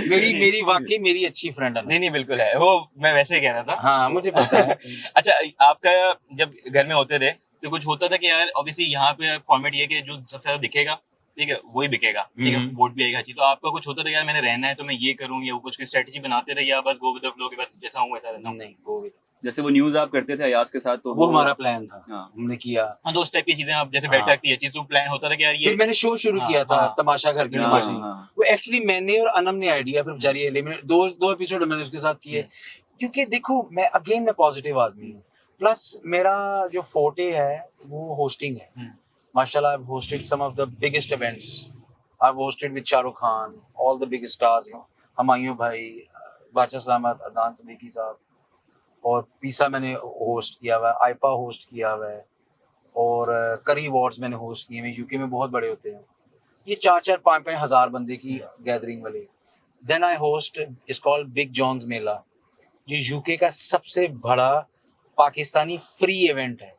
मेरी वाकई मेरी अच्छी फ्रेंड है। नहीं नहीं बिल्कुल है, वो मैं वैसे ही कह रहा था। हाँ मुझे पता है। अच्छा, आपका जब घर में होते थे तो कुछ होता था कि यार ऑब्वियसली यहाँ पे फॉर्मेट ये है कि जो सबसे ज्यादा दिखेगा ठीक है वही बिकेगा, ठीक है, वोट भी आएगा। तो आपका कुछ होता था यार मैंने रहना है तो मैं ये करूँ, या वो कुछ स्ट्रेटजी बनाते थे, या बस गो विद द फ्लो के बस जैसा हूँ वैसा रहता हूँ? नहीं वो जैसे वो न्यूज आप करते थे अयाज के साथ, तो वो हमारा प्लान था, हाँ। हमने किया। हाँ, तो उस टाइप की चीजें आप जैसे हाँ। बैठक थी चीज तो प्लान होता था कि यार फिर ये मैंने शो शुरू हाँ, किया था, हाँ। तमाशा घर की हाँ, तमाशा। हाँ। वो एक्चुअली मैंने और अनम ने आइडिया, फिर बेचारी एलिमिनेट, दो एपिसोड मैंने उसके साथ किए। क्योंकि देखो मैं पॉजिटिव आदमी हूँ, प्लस मेरा जो फोटे है वो होस्टिंग है। माशाल्लाह I have hosted some of the biggest events. I have hosted with Shahrukh Khan, all the biggest stars, Humayun भाई, बादशाह सलामत, अदनान सदीकी साहब, और पीसा मैंने होस्ट किया हुआ है, आइपा होस्ट किया हुआ है, और करी अवार्ड्स मैंने होस्ट किए हैं। यूके में बहुत बड़े होते हैं ये, 4-4, 5-5 हज़ार बंदे की गैदरिंग वाले। Then I host is called big John's mela, जो यूके का सबसे बड़ा पाकिस्तानी फ्री इवेंट है।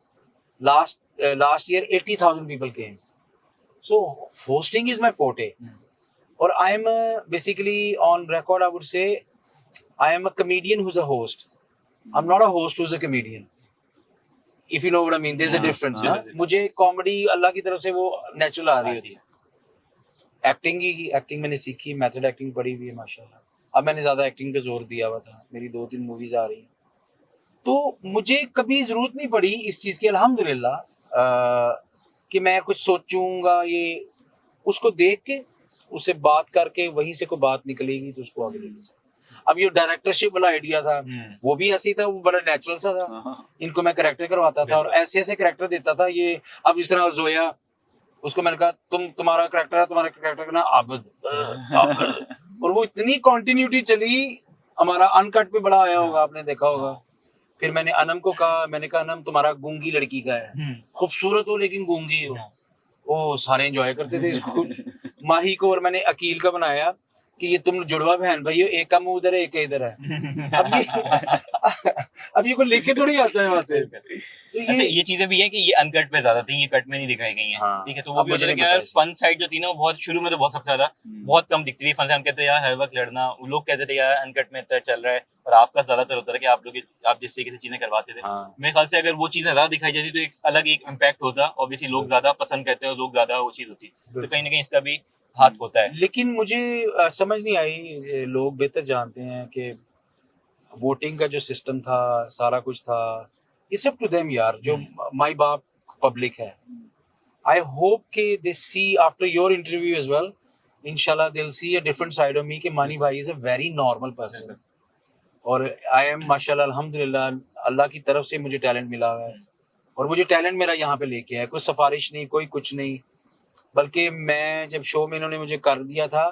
Last year 80,000 people came. So hosting is my forte, और I am basically on record I would say I am a comedian who is a host. I'm not a host who's a comedian. If you know what I mean, there's a difference. हाँ, ना मुझे comedy अल्लाह की तरफ से वो natural आ रही होती है। एक्टिंग मैंने सीखी, मेथड एक्टिंग पढ़ी हुई है माशाल्लाह। अब मैंने ज्यादा एक्टिंग पे जोर दिया हुआ था, मेरी 2-3 मूवीज आ रही हैं, तो मुझे कभी जरूरत नहीं पड़ी इस चीज की अल्हम्दुलिल्लाह कि मैं कुछ सोचूंगा। ये उसको देख के, उससे बात करके, वहीं से कोई बात निकलेगी तो उसको आगे लेके जाए। अब ये डायरेक्टरशिप वाला आइडिया था, वो भी ऐसी था, वो बड़ा नेचुरल सा था। इनको मैं कैरेक्टर करवाता था और ऐसे ऐसे कैरेक्टर देता था। ये अब इस तरह जोया, उसको मैंने कहा तुम्हारा कैरेक्टर है, तुम्हारा कैरेक्टर का नाम आबिद। और वो इतनी कंटिन्यूटी चली, हमारा अनकट पे बड़ा आया होगा, आपने देखा होगा। फिर मैंने अनम को कहा, मैंने कहा अनम तुम्हारा गूंगी लड़की का है, खूबसूरत हो लेकिन गूंगी हो। ओ सारे एंजॉय करते थे इसको। माही को और मैंने अकील का बनाया, कि ये तुम जुड़वा बहन भाई हो, एक का मुंह उधर है एक का इधर है। अब ये अब ये कोई लेके थोड़ी आता है बातें। तो अच्छा ये चीजें भी है कि ये अनकट पे ज्यादा थी, ये कट में नहीं दिखाई गई हैं। हाँ, ठीक है, तो वो अब भी मुझे होता है नहीं कि यार पता फन साइड जो थी ना वो बहुत शुरू में तो बहुत सबसे ज्यादा बहुत कम दिखती थी। फन से हम कहते थे यार हर वक्त लड़ना, वो लोग कहते थे यार अनकट में इतना चल रहा है, और आपका ज्यादातर होता था कि आप लोग आप जिस तरीके से चीजें करवाते थे। हाँ। मेरे ख्याल से अगर वो चीजें ज्यादा दिखाई जाती तो एक अलग एक इम्पैक्ट होता, ऑब्वियसली लोग ज्यादा पसंद करते हैं और लोग ज्यादा वो चीज होती, तो कहीं ना कहीं इसका भी हाथ होता है। लेकिन मुझे समझ नहीं आई, लोग बेहतर जानते हैं कि वोटिंग का जो सिस्टम था, सारा कुछ था, इट्स अप टू देम यार, जो माई बाप पब्लिक है। आई होप कि they see after your interview as well, इंशाल्लाह they will see a different side of me कि Mani bhai is a very normal person, और आई एम माशाल्लाह अल्हम्दुलिल्लाह, अल्लाह की तरफ से मुझे टैलेंट मिला हुआ है, और मुझे टैलेंट मेरा यहाँ पे लेके आया, कोई सिफारिश नहीं, कोई कुछ नहीं। बल्कि मैं जब शो में इन्होंने मुझे कर दिया था,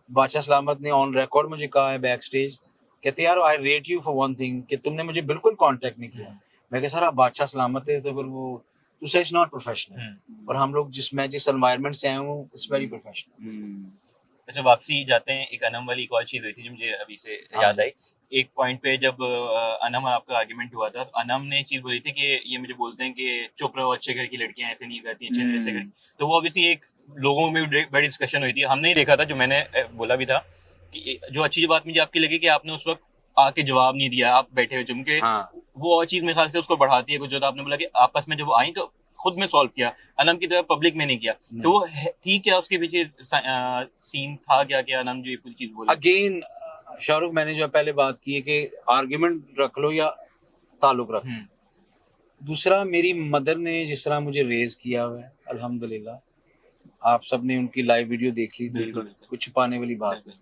बादशाह सलामत ने ऑन रिकॉर्ड मुझे कहा है बैक स्टेज, कहते यार आई rate you for one thing, कि तुमने मुझे बिल्कुल कांटेक्ट नहीं किया। मैं कहा सर आप बादशाह सलामत है, तो फिर वो टू से इट्स नॉट प्रोफेशनल, और हम लोग मैं जिस एनवायरनमेंट से आए हूँ इट्स वेरी प्रोफेशनल। अच्छा वापसी जाते हैं, एक अनम वाली एक और चीज हुई थी जो मुझे अभी से हाँ याद जी। आई। एक पॉइंट पे जब अनम और आपका आर्गुमेंट हुआ था, तो अनम ने चीज बोली थी कि ये मुझे बोलते हैं कि चुप रहो, अच्छे घर की लड़कियां ऐसे नहीं करती, अच्छे घर ऐसे करती। तो वो ऑब्वियसली एक लोगों में भी बड़ी डिस्कशन हुई थी, हमने ही देखा था, जो मैंने बोला भी था कि जो अच्छी बात मुझे आपकी लगी कि आपने उस वक्त आके जवाब नहीं दिया, आप बैठे हुए चुम के, हाँ वो और चीज मेरे ख्याल से उसको बढ़ाती है। कुछ जो था आपने बोला कि आपस में जब आई तो खुद में सॉल्व किया, अनम की तरह पब्लिक में नहीं किया। तो वो थी क्या उसके पीछे सीन था क्या, क्या अनम जो ये पूरी चीज बोली? अगेन शाहरुख, मैंने जो पहले बात की है कि आर्ग्यूमेंट रख लो या ताल्लुक रख लो। दूसरा, मेरी मदर ने जिस तरह मुझे रेज किया हुआ है अल्हम्दुलिल्लाह, आप सबने उनकी लाइव वीडियो देख ली थी, बिल्कुल, बिल्कुल। कुछ छुपाने वाली बात बिल्कुल। नहीं,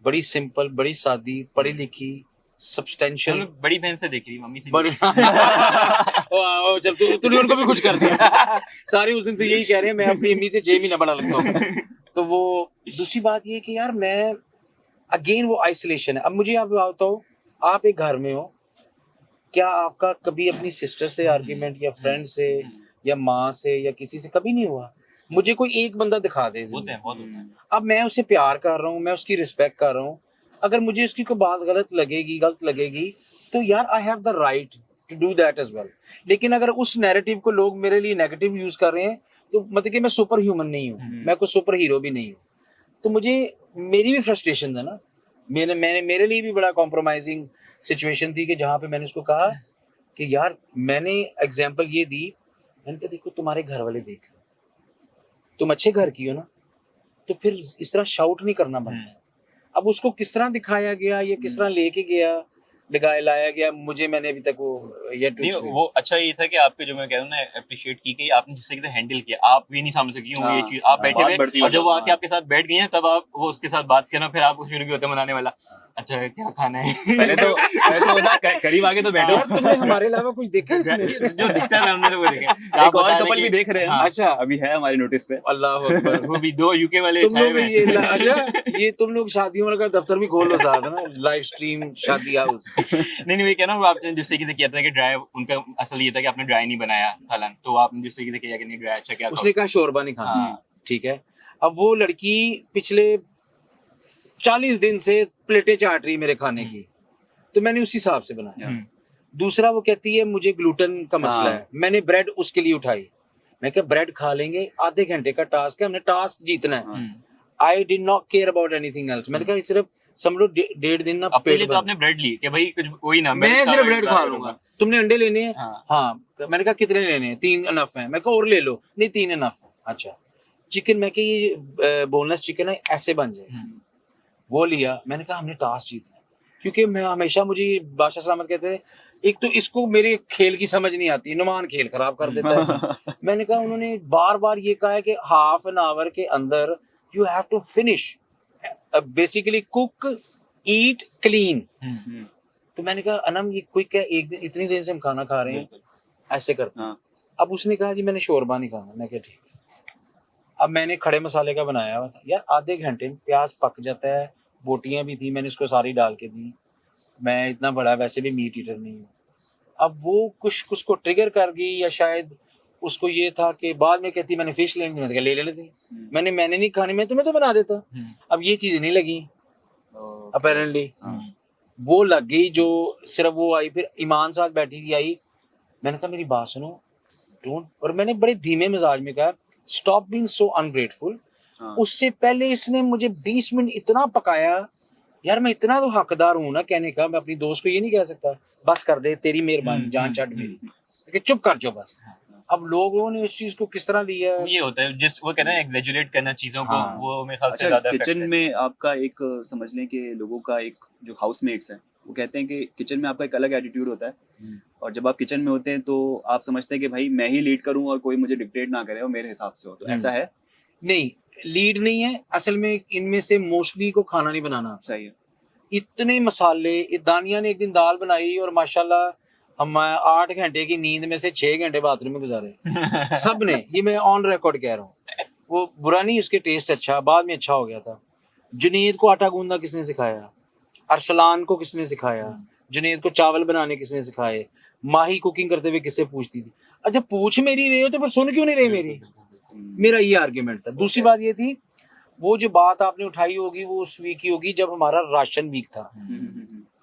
बड़ी सिंपल, बड़ी सादी, पढ़ी लिखी, सब्सटेंशियल, हमने बड़ी बहन से देखी, मम्मी से बड़ी ओ, चल तूने उनको भी कुछ कर दिया। सारे उस दिन तो यही कह रहे हैं मैं अपनी अम्मी से 6 महीना बड़ा लगता हूँ। तो वो दूसरी बात ये कि यार मैं अगेन वो आइसोलेशन है। अब मुझे आप बताओ, आप एक घर में हो, क्या आपका कभी अपनी सिस्टर से आर्ग्यूमेंट या फ्रेंड से या माँ से या किसी से कभी नहीं हुआ? मुझे कोई एक बंदा दिखा दे होते जिंदगी हैं, बहुत होते हैं। में। अब मैं उसे प्यार कर रहा हूँ, मैं उसकी रिस्पेक्ट कर रहा हूँ, अगर मुझे उसकी कोई बात गलत लगेगी तो यार I have the right to do that as well. लेकिन अगर उस नैरेटिव को लोग मेरे लिए नेगेटिव यूज कर रहे हैं, तो मतलब कि मैं सुपर ह्यूमन नहीं हूँ, मैं कोई सुपर हीरो भी नहीं हूँ। तो मुझे, मेरी भी फ्रस्ट्रेशन है ना, मेरे लिए भी बड़ा कॉम्प्रोमाइजिंग सिचुएशन थी कि जहाँ पे मैंने उसको कहा कि यार, मैंने एग्जाम्पल ये दी, मैंने कहा देखो तुम्हारे घर वाले देख रहे हैं, तुम अच्छे घर की हो ना, तो फिर इस तरह शाउट नहीं करना बनता है। अब उसको किस तरह दिखाया गया, ये किस तरह लेके गया, लाया गया, मैंने अभी तक वो ये नहीं, वो अच्छा ये था कि आपके, जो मैं कह रहा हूँ ना, अप्रिशिएट की कि आपने जिस तरीके से हैंडल किया, आप भी नहीं सामने सकी वो ये चीज, आप बैठे बात हुए बढ़ती और जब वो है। आके आपके साथ बैठ गई हैं तब आप वो उसके साथ बात करना, फिर आपको शुरू भी होता है मनाने वाला, अच्छा क्या खाना है। पहले तो बता, करीब आगे तो बैठो। यार, तुमने हमारे अलावा कुछ देखा है इसमें? जो दिखता है हमने तो वो देखे। एक और कपल भी देख रहे हैं। हाँ, अच्छा, अभी है हमारे नोटिस पे। अल्लाह अकबर। वो भी 2 यूके वाले तुम छाए लोग भी हुए ये हैं। अच्छा, ये तुम लोग शादियों का दफ्तर भी खोल लो साथ ना, लाइव स्ट्रीम शादी हाउस। नहीं ये कहना, आपने जिस तरीके से किया था कि ड्राई, उनका असल ये था कि आपने ड्राई नहीं बनाया हालांकि, तो आपने जिस तरीके से किया कि नहीं ड्राई अच्छा क्या उसने कहा शोरबा नहीं खाना। हाँ। ठीक है, अब वो लड़की पिछले 40 दिन से प्लेटें चाट रही मेरे खाने की, तो मैंने उसी हिसाब से बनाया। दूसरा, वो कहती है मुझे ग्लूटेन का मसला है, मैंने ब्रेड उसके लिए उठाई, मैं कहा ब्रेड खा लेंगे, आधे घंटे का टास्क है, हमने टास्क जीतना है। I did not care about anything else. मैंने कहा सिर्फ समझो 1.5 दिन ना अपने पेट लिए तो भर, आपने ब्रेड ली कि भाई कुछ कोई ना, मैं सिर्फ ब्रेड खा करूंगा। लूंगा, तुमने अंडे लेने हैं? हाँ। हाँ। मैंने कहा कितने लेने हैं? 3 अनफ है। मैं कहा और ले लो, नहीं 3 अनफ है। अच्छा, चिकन, मैं कहा ये बोनलेस चिकन है, ऐसे बन जाए। वो लिया, मैंने कहा हमने टास्क जीतना है, क्योंकि मैं हमेशा, मुझे बादशाह सलामत कहते थे, एक तो इसको मेरे खेल की समझ नहीं आती, नुमान खेल खराब कर देता है। मैंने कहा, उन्होंने बार बार ये कहा है कि हाफ एन आवर के अंदर you have to finish basically cook, eat, clean. तो मैंने कहा अनम, ये कोई क्या एक दिन, इतनी देर से हम खाना खा रहे हैं, ऐसे करते हैं। अब उसने कहा जी मैंने शोरबा नहीं खाना। मैं कहा ठीक। अब मैंने खड़े मसाले का बनाया हुआ था यार, आधे घंटे में प्याज पक जाता है, बोटियां भी थी, मैंने उसको सारी डाल के दी। मैं इतना बड़ा वैसे भी मीट ईटर नहीं हूँ। अब वो कुछ उसको ट्रिगर कर गई, या शायद उसको ये था कि बाद में कहती मैंने फिश लेनी थी, मैंने कहा ले लेती। मैंने नहीं खानी, मैं तुम्हें तो बना देता। अब ये चीज़ नहीं लगी, अपेरेंटली हाँ। वो लग गई जो सिर्फ वो आई, फिर ईमान साथ बैठी थी आई, मैंने कहा मेरी बात सुनो डोंट, और मैंने बड़े धीमे मिजाज में कहा स्टॉप बीइंग सो अनग्रेटफुल। हाँ। उससे पहले इसने मुझे 20 मिनट इतना पकाया, यार मैं इतना तो हकदार हूं ना कहने का, मैं अपनी दोस्त को ये नहीं कह सकता बस कर दे तेरी मेहरबानी जान छड़ मेरी, कि चुप कर जो बस। अब लोगों ने उस चीज को किस तरह लिया है? ये होता है जिस वो कहते हैं एग्जैजुरेट करना चीजों को, हाँ। वो मेरे ख्याल से अच्छा, ज्यादा किचन effect है। में आपका एक समझ लें कि लोगों का एक जो हाउसमेट्स हैं वो कहते हैं कि किचन में आपका एक अलग एटीट्यूड होता है, और जब आप किचन में होते हैं तो आप समझते हैं कि भाई मैं ही लीड करूं और कोई मुझे डिक्टेट ना करे और मेरे हिसाब से हो, तो ऐसा है? नहीं, लीड नहीं है असल में, इनमें से मोस्टली को खाना नहीं बनाना। सही है। इतने मसाले, दानिया ने एक दिन दाल बनाई और माशाल्लाह हम 8 घंटे की नींद में से 6 घंटे बाथरूम में गुजारे सब ने, ये मैं ऑन रिकॉर्ड कह रहा हूँ। वो बुरा नहीं, उसके टेस्ट अच्छा, बाद में अच्छा हो गया था। जुनेद को आटा गूंदना किसने सिखाया? अरसलान को किसने सिखाया? जुनेद को चावल बनाने किसने सिखाए? माही कुकिंग करते हुए किससे पूछती थी? अच्छा पूछ मेरी रहे हो तो फिर सुन क्यों नहीं रहे मेरी? मेरा ये आर्ग्यूमेंट था। दूसरी बात ये थी, वो जो बात आपने उठाई होगी वो उस वीक की होगी जब हमारा राशन वीक था।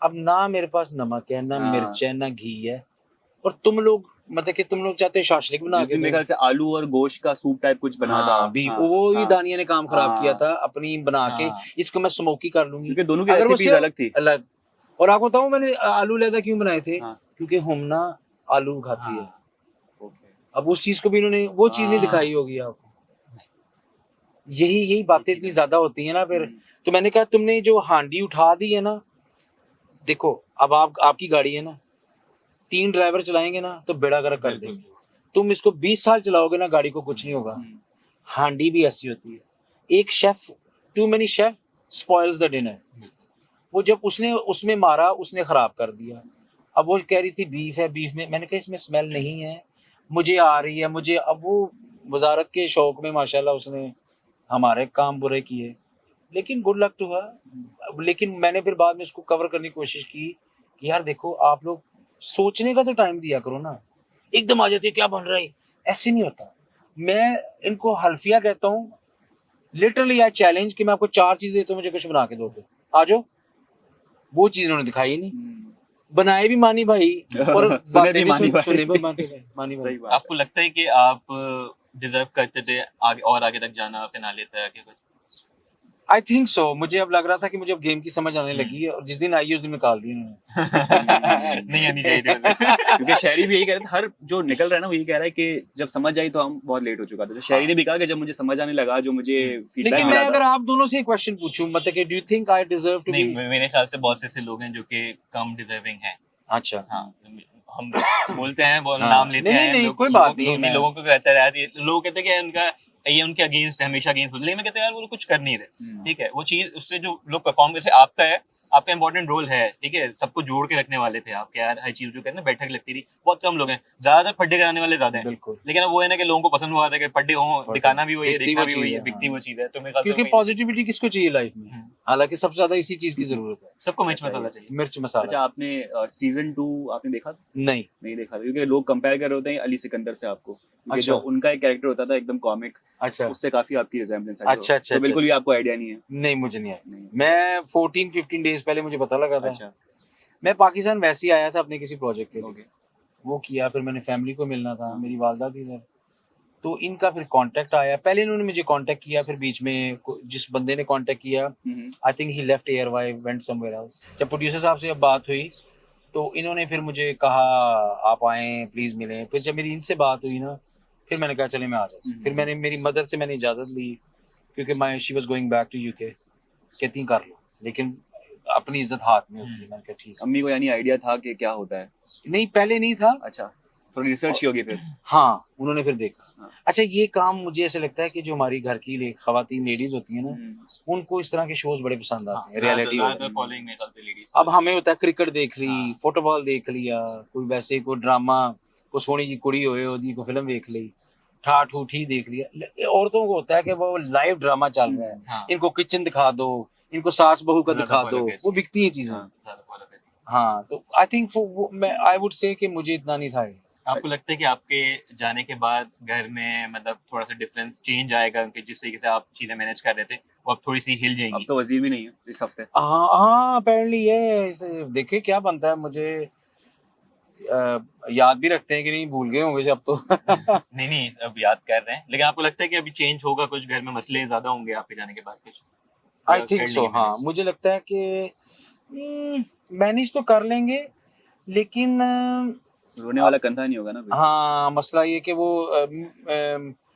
अब ना मेरे पास नमक है, ना हाँ। मिर्च है, ना घी है, और तुम लोग मतलब कि तुम लोग चाहते शाशलिक बना जिस के दिन मेरे दो। ख्याल से आलू और गोश्त का सूप टाइप कुछ बना था। हाँ, भी हाँ, वो ही हाँ, दानिया ने काम खराब हाँ। किया था अपनी बना के, हाँ। इसको मैं स्मोकी कर लूंगी क्योंकि दोनों की अगर वो रेसिपीज सिर्फ अलग थी। अलग। और आपको बताऊं मैंने आलू लहदा क्यों बनाए थे? हाँ। क्योंकि हम ना आलू खाती है। हाँ। ओके। अब उस चीज को भी इन्होंने वो चीज नहीं हाँ। दिखाई होगी आपको। यही बातें इतनी ज्यादा होती है ना फिर। तो मैंने कहा तुमने जो हांडी उठा दी है ना, देखो अब आपकी गाड़ी है ना, 3 ड्राइवर चलाएंगे ना तो बेड़ा गर्क कर देंगे। तुम इसको 20 साल चलाओगे ना गाड़ी को कुछ नहीं होगा। हांडी भी ऐसी होती है, एक chef, too many chef spoils the dinner. वो जब उसने उसमें मारा उसने खराब कर दिया। अब वो कह रही थी बीफ है, बीफ में मैंने कहा इसमें स्मेल नहीं है, मुझे आ रही है मुझे। अब वो वजारत के शौक में माशाल्लाह उसने हमारे काम बुरे किए, लेकिन गुड लक टू हर। लेकिन मैंने फिर बाद में उसको कवर करने की कोशिश की कि यार देखो आप लोग सोचने का तो टाइम दिया करो ना, एकदम आ जाती है क्या बन रहा है, ऐसे नहीं होता। मैं इनको हल्फिया कहता हूँ, लिटरली आई चैलेंज कि मैं आपको 4 चीजें देता हूँ मुझे कुछ बना के दोगे, आ जाओ। वो चीज उन्होंने दिखाई ही नहीं, बनाए भी मानी भाई और सुने बातें भी मानी भाई। सुने भी मानी भाई। सही बात आपको लगता है कि आप डिजर्व करते थे आगे और आगे तक जाना फिनाले तक या कुछ? I think so. मुझे अब लग रहा था कि मुझे अब गेम की समझ आने लगी है, और जिस दिन आई है उस दिन निकाल दी उन्होंने। नहीं आनी चाहिए थी उन्हें। क्योंकि शहरी भी यही कह रहा था, हर जो निकल रहा है ना वो यही कह रहा है कि जब समझ आई तो हम बहुत लेट हो चुका था। तो शहरी ने भी कहा कि जब मुझे समझ आने लगा, जो मुझे फीडबैक लेकिन मैं मिला अगर था। आप दोनों से एक क्वेश्चन पूछूं, मतलब कि do you think I deserve to नहीं, बी? मेरे ख्याल से बहुत से ऐसे लोग हैं जो कि कम डिजर्विंग हैं। अच्छा हाँ, हम बोलते हैं वो हाँ। नाम लेते नहीं, हैं, नहीं, लोग- कोई लोगों बात को- नहीं है, मैं- लोगों को कहते रहते हैं, लोग कहते हैं कि उनका ये उनके अगेंस्ट है, हमेशा अगेंस्ट बोलते हैं। लेकिन मैं कहता यार वो कुछ कर नहीं रहे, ठीक है। वो चीज उससे जो लोग परफॉर्म, जैसे आपका है, आपका इंपॉर्टेंट रोल है, ठीक है, सबको जोड़ के रखने वाले थे आपके, यार हर चीज जो कहते हैं ना बैठक लगती थी। बहुत कम लोग हैं, ज्यादातर फड्डे कराने वाले ज्यादा हैं। बिल्कुल। लेकिन अब वो है ना कि लोगों को पसंद हुआ था कि फड्डे हों, दिखाना भी वही है, दिखती देखना वो भी चीज़ वही है, है, बिकती हाँ। वो चीज है। तो मेरे ख्याल से क्योंकि वही- पॉजिटिविटी किसको चाहिए लाइफ में? हालांकि सबसे ज्यादा इसी चीज की जरूरत है, सबको मिर्च मसाला चाहिए। मिर्च अच्छा, मसाला। आपने सीजन 2 आपने देखा था? नहीं, नहीं देखा था, क्योंकि लोग कंपेयर कर रहे होते हैं अली सिकंदर से आपको, क्योंकि अच्छा। जो उनका एक कैरेक्टर होता था एकदम कॉमिक, अच्छा उससे काफी आपकी रिजेम्बलेंस है। अच्छा, अच्छा, तो बिल्कुल अच्छा। भी आपको आइडिया नहीं है। नहीं, मुझे नहीं आया। नहीं। मैं 14-15 डेज पहले मुझे पता लगा था। अच्छा। मैं पाकिस्तान वैसे ही आया था अपने किसी प्रोजेक्ट के लिए। ओके। वो किया, फिर मैंने फैमिली को मिलना था, हाँ। मेरी वालदा थी इधर, तो इनका फिर कांटेक्ट आया। पहले इन्होंने मुझे कांटेक्ट किया, फिर बीच में जिस बंदे ने कांटेक्ट किया, I think he left ARY went somewhere else. जब प्रोड्यूसर साहब से अब बात हुई तो इन्होंने फिर मुझे कहा आप आएँ प्लीज मिलें। फिर जब मेरी इनसे बात हुई ना, फिर मैंने कहा चले मैं आ जाता हूं। फिर मैंने मेरी मदर से मैंने इजाजत ली, क्योंकि she was going back to UK. कहती कर लो, लेकिन अपनी इज्जत हाथ में होती है। मैंने कहा ठीक। अम्मी को यानी आइडिया था कि क्या होता है? नहीं, पहले नहीं था। अच्छा, थोड़ी रिसर्च की होगी फिर। हाँ, उन्होंने फिर देखा। हाँ। अच्छा, ये काम मुझे ऐसे लगता है कि जो हमारी घर की खवातीन लेडीज होती है ना, उनको इस तरह के शोज बड़े पसंद आते हैं, रियलिटी। फॉलोइंग मेरे ख्याल से लेडीज। अब हमें होता है क्रिकेट देख ली, हाँ। फुटबॉल देख लिया, कोई वैसे कोई ड्रामा, कोई सोनी जी कुड़ी होए ओदी को फिल्म देख ली, ठाठ उठी देख लिया। औरतों को होता है कि वो लाइव ड्रामा चल रहा है, हाँ। इनको किचन दिखा दो, इनको सास बहू का ज्यादा दिखा follow दो, करती वो है। बिकती हैं चीजें। हाँ। ज्यादा फॉलो करती है। हाँ, तो आई थिंक मैं आई वुड से कि मुझे इतना नहीं था। आपको लगता है कि आपके जाने के बाद घर में मतलब थोड़ा सा डिफरेंस चेंज आएगा कि जिस तरीके से आप चीजें मैनेज कर रहे थे वो अब थोड़ी सी हिल अब जाएंगी? तो वजीर भी नहीं है इस हफ्ते। हाँ हाँ, अपेरेंटली ये देखिए क्या बनता है, मुझे याद भी रखते हैं कि नहीं, भूल गए होंगे अब तो। नहीं नहीं, अब याद कर रहे हैं, लेकिन आपको लगता है कि अभी चेंज होगा कुछ, घर में मसले ज्यादा होंगे आपके जाने के बाद कुछ? आई कर थिंक सो, लेंगे हाँ, manage? मुझे लगता है कि मैनेज तो कर लेंगे, लेकिन रोने वाला कंधा नहीं होगा ना भाई। हाँ, मसला ये कि वो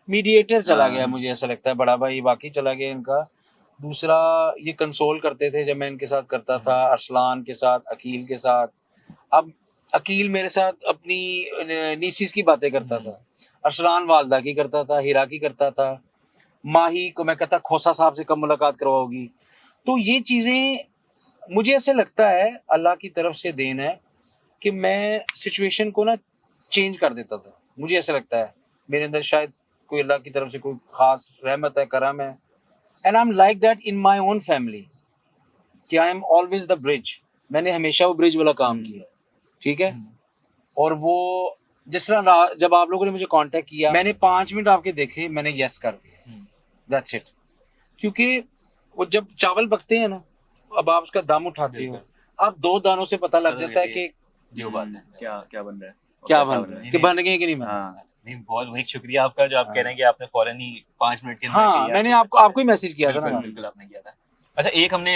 मीडिएटर चला हाँ। गया, मुझे ऐसा लगता है, बड़ा भाई बाकी चला गया इनका। दूसरा, ये कंसोल करते थे जब मैं इनके साथ करता था, अरसलान के साथ, अकील के साथ। अब अकील मेरे साथ अपनी नीसीस की बातें करता था, अरसलान वालदा की करता था, हीरा की करता था, माही को मैं कहता खोसा साहब से कब मुलाकात करवाओगी। तो ये चीज़ें मुझे ऐसे लगता है अल्लाह की तरफ से देन है कि मैं सिचुएशन को ना चेंज कर देता था। मुझे ऐसा लगता है मेरे अंदर शायद कोई अल्लाह की तरफ से कोई खास रहमत है, करम है। And I am like that in my own family कि I am always the bridge. मैंने हमेशा वो ब्रिज वाला काम किया, ठीक है। और वो जिस तरह जब आप लोगों ने मुझे कांटेक्ट किया, मैंने 5 मिनट आपके देखे, मैंने यस कर दिया, दैट्स इट। क्योंकि वो जब चावल पकते हैं ना, अब आप उसका दम उठाते हो, आप 2 दानों से पता लग जाता है कि जो बात है क्या क्या बन रहा है और क्या कैसा बन रहा है, नहीं, कि नहीं। बन गए कि नहीं बन रहे। हाँ नहीं, बहुत बहुत शुक्रिया आपका जो आप कह रहे हैं कि आपने फौरन ही 5 मिनट के अंदर हाँ, किया। मैंने आपको ही मैसेज किया था बिल्कुल ना। बिल्कुल आपने किया था। अच्छा, एक हमने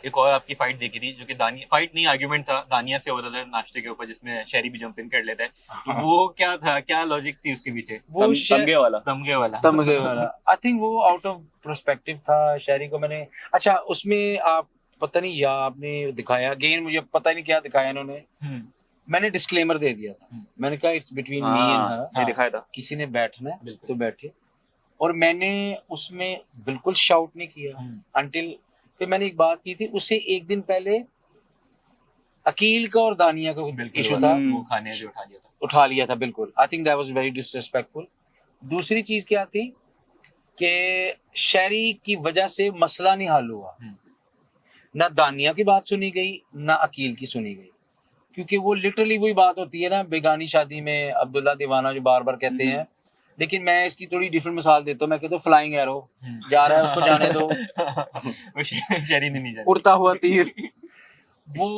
एक और आपकी फाइट देखी थी जो कि दानिया, फाइट नहीं आर्गुमेंट था दानिया से हो रहा था नाश्ते के ऊपर, जिसमें शहरी भी जंप इन कर लेता है। तो वो क्या था, क्या लॉजिक थी उसके पीछे? वो तमगे वाला। तमगे वाला। तमगे वाला आई थिंक वो आउट ऑफ पर्सपेक्टिव था। शहरी को मैंने, अच्छा उसमें आप पता नहीं या आपने दिखाया, अगेन मुझे पता नहीं क्या दिखाया इन्होंने, मैंने डिस्क्लेमर दे दिया था। मैंने कहा इट्स बिटवीन मी एंड हाँ हर, ये दिखाया था। किसी ने बैठना है बिल्कुल। तो बैठे। और मैंने उसमें बिल्कुल शाउट नहीं किया अंटिल, फिर मैंने एक बात की थी उससे एक दिन पहले अकील का और दानिया का बिल्कुल इशू वो था, वो खाने जो उठा दिया था। उठा लिया था बिल्कुल। I think that was very disrespectful. दूसरी चीज क्या थी कि शहरी की वजह से मसला नहीं हल हुआ, ना दानिया की बात सुनी गई ना अकील की सुनी गई, क्योंकि वो लिटरली वही बात होती है ना बेगानी शादी में अब्दुल्ला दीवाना जो बार बार कहते हैं। लेकिन मैं इसकी थोड़ी डिफरेंट मिसाल देता हूँ, मैं कहता हूँ फ्लाइंग एरो जा रहा है उसको जाने दो, वो शहरी ने नहीं जाने उड़ता हुआ तीर। वो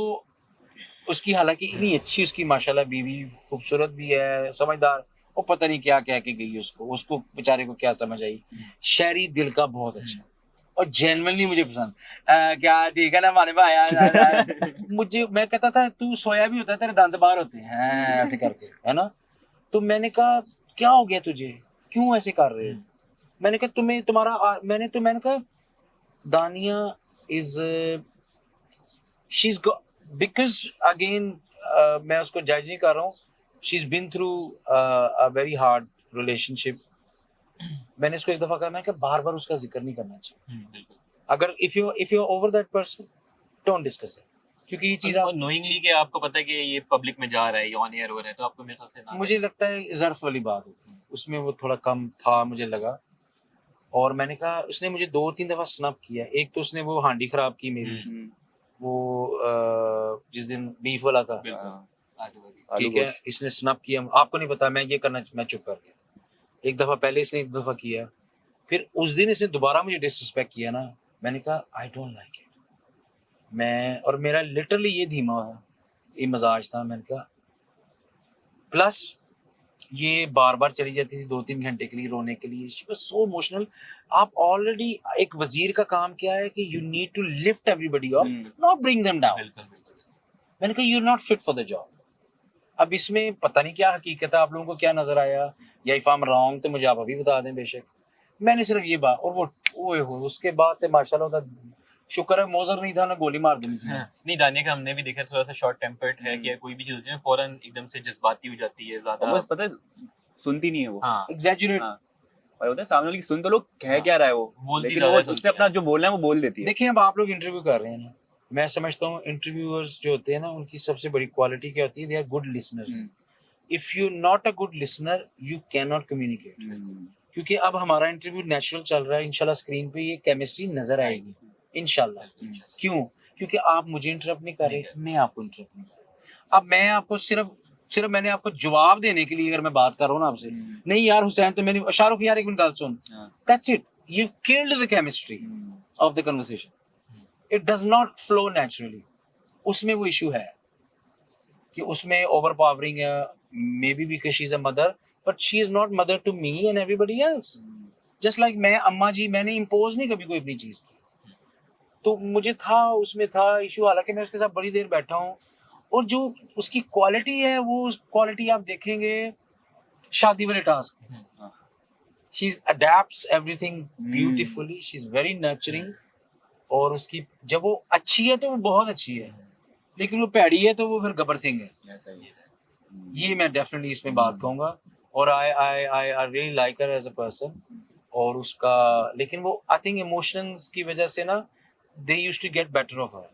उसकी हालांकि इतनी अच्छी उसकी माशाल्लाह बीवी, खूबसूरत भी है, समझदार, वो पता नहीं क्या कह के गई उसको बेचारे को क्या समझ आई। शहरी दिल का बहुत अच्छा है और जेन्युइनली मुझे पसंद। क्या ठीक है ना हमारे भाई मुझे, मैं कहता था तू सोया भी होता है तेरे दांत बाहर होते हैं ऐसे करके, है ना। तो मैंने कहा क्या हो गया तुझे, क्यों ऐसे कर रहे हो। मैंने कहा तुम्हें तुम्हारा मैंने कहा दानिया is she is because again मैं उसको जज नहीं कर रहा हूँ, she is been through a very hard relationship. मैंने इसको एक दफा कहा, मैं बार बार उसका जिक्र नहीं करना चाहिए। अगर if you over that person don't discuss it, क्योंकि ये चीज आप नोइंगली कि आपको पता है कि ये पब्लिक में जा रहा है, ये ऑन एयर हो रहा है, तो आपको मेरे ख्याल से ना मुझे लगता है ज़र्फ वाली बात होती है, उसमें वो थोड़ा कम था मुझे लगा। और मैंने कहा उसने मुझे 2-3 दफा स्नैप किया। एक तो उसने वो हांडी खराब की मेरी, वो जिस दिन बीफ वाला था, ठीक है, इसने स्नैप किया, आपको नहीं पता, मैं ये करना, मैं चुप कर गया। एक दफा पहले इसने एक दफा किया, फिर उस दिन इसने दोबारा मुझे डिसरिस्पेक्ट किया ना, मैंने कहा आई डोंट लाइक इट। मैं और मेरा लिटरली ये धीमा है, ये मजाज था। मैंने कहा प्लस ये बार बार चली जाती थी 2-3 घंटे के लिए रोने के लिए, शी वाज सो इमोशनल। आप ऑलरेडी, एक वजीर का काम क्या है कि you need to lift everybody up, not bring them down. मैंने कहा you are not fit for the job. अब इसमें पता नहीं क्या हकीकत है, आप लोगों को क्या नजर आया, या इफ आई एम रॉन्ग तो मुझे आप अभी बता दें बेशक। मैंने सिर्फ ये बात, और वो ओए हो उसके बाद तो माशाल्लाह शुक्र है मौजर नहीं था ना गोली मार देनी चाहिए। नहीं, दानिया का हमने भी देखा, थोड़ा सा शॉर्ट टेम्पर्ड है कि कोई भी चीज होती है फौरन एकदम से जज्बाती हो जाती है ज्यादा। बस पता है सुनती नहीं है वो। हाँ, एग्जैजुरेट। हाँ। और होता है सामने वाले की सुन तो लोग कह क्या रहा है वो, बोलती लेकिन ज्यादा वो सुनती उसने है। अपना जो बोलना है वो बोल देती है। देखिए अब आप लोग इंटरव्यू कर रहे हैं ना, मैं समझता हूँ इंटरव्यूअर्स जो होते हैं ना उनकी सबसे बड़ी क्वालिटी क्या होती है, they are good listeners. If you not a good listener you can not communicate. क्योंकि अब हमारा इंटरव्यू नेचुरल चल रहा है, इंशाल्लाह स्क्रीन पे ये केमिस्ट्री नजर आएगी इंशाल्लाह। क्यों? क्योंकि आप मुझे इंटरप्ट नहीं कर रहे, मैं आपको इंटरप्ट नहीं कर रहा। अब मैं आपको सिर्फ सिर्फ मैंने आपको जवाब देने के लिए अगर मैं बात कर रहा हूँ ना आपसे, नहीं यार हुसैन तो मैंने शाहरुख यार एक मिनट गल सुन, that's it, you killed the chemistry of the conversation, it does not flow naturally. उसमें वो इशू है कि उसमें ओवर पावरिंग है, maybe because she is a mother, but she is not mother to me and everybody else. Just like मैं अम्मा जी, मैंने impose नहीं कभी कोई अपनी चीज की, तो मुझे था उसमें था इशू, हालांकि मैं उसके साथ बड़ी देर बैठा हूँ, और जो उसकी क्वालिटी है वो क्वालिटी आप देखेंगे शादी वाले task, she adapts everything beautifully, she is very nurturing, और उसकी जब वो अच्छी है तो वो बहुत अच्छी है, लेकिन वो पैड़ी है तो वो फिर गब्बर सिंह है। ऐसा ही है। ये मैं डेफिनेटली इसमें बात कहूंगा, और I really like her as a person, और उसका, लेकिन वो आई थिंक इमोशंस की वजह से ना they used to get better of her.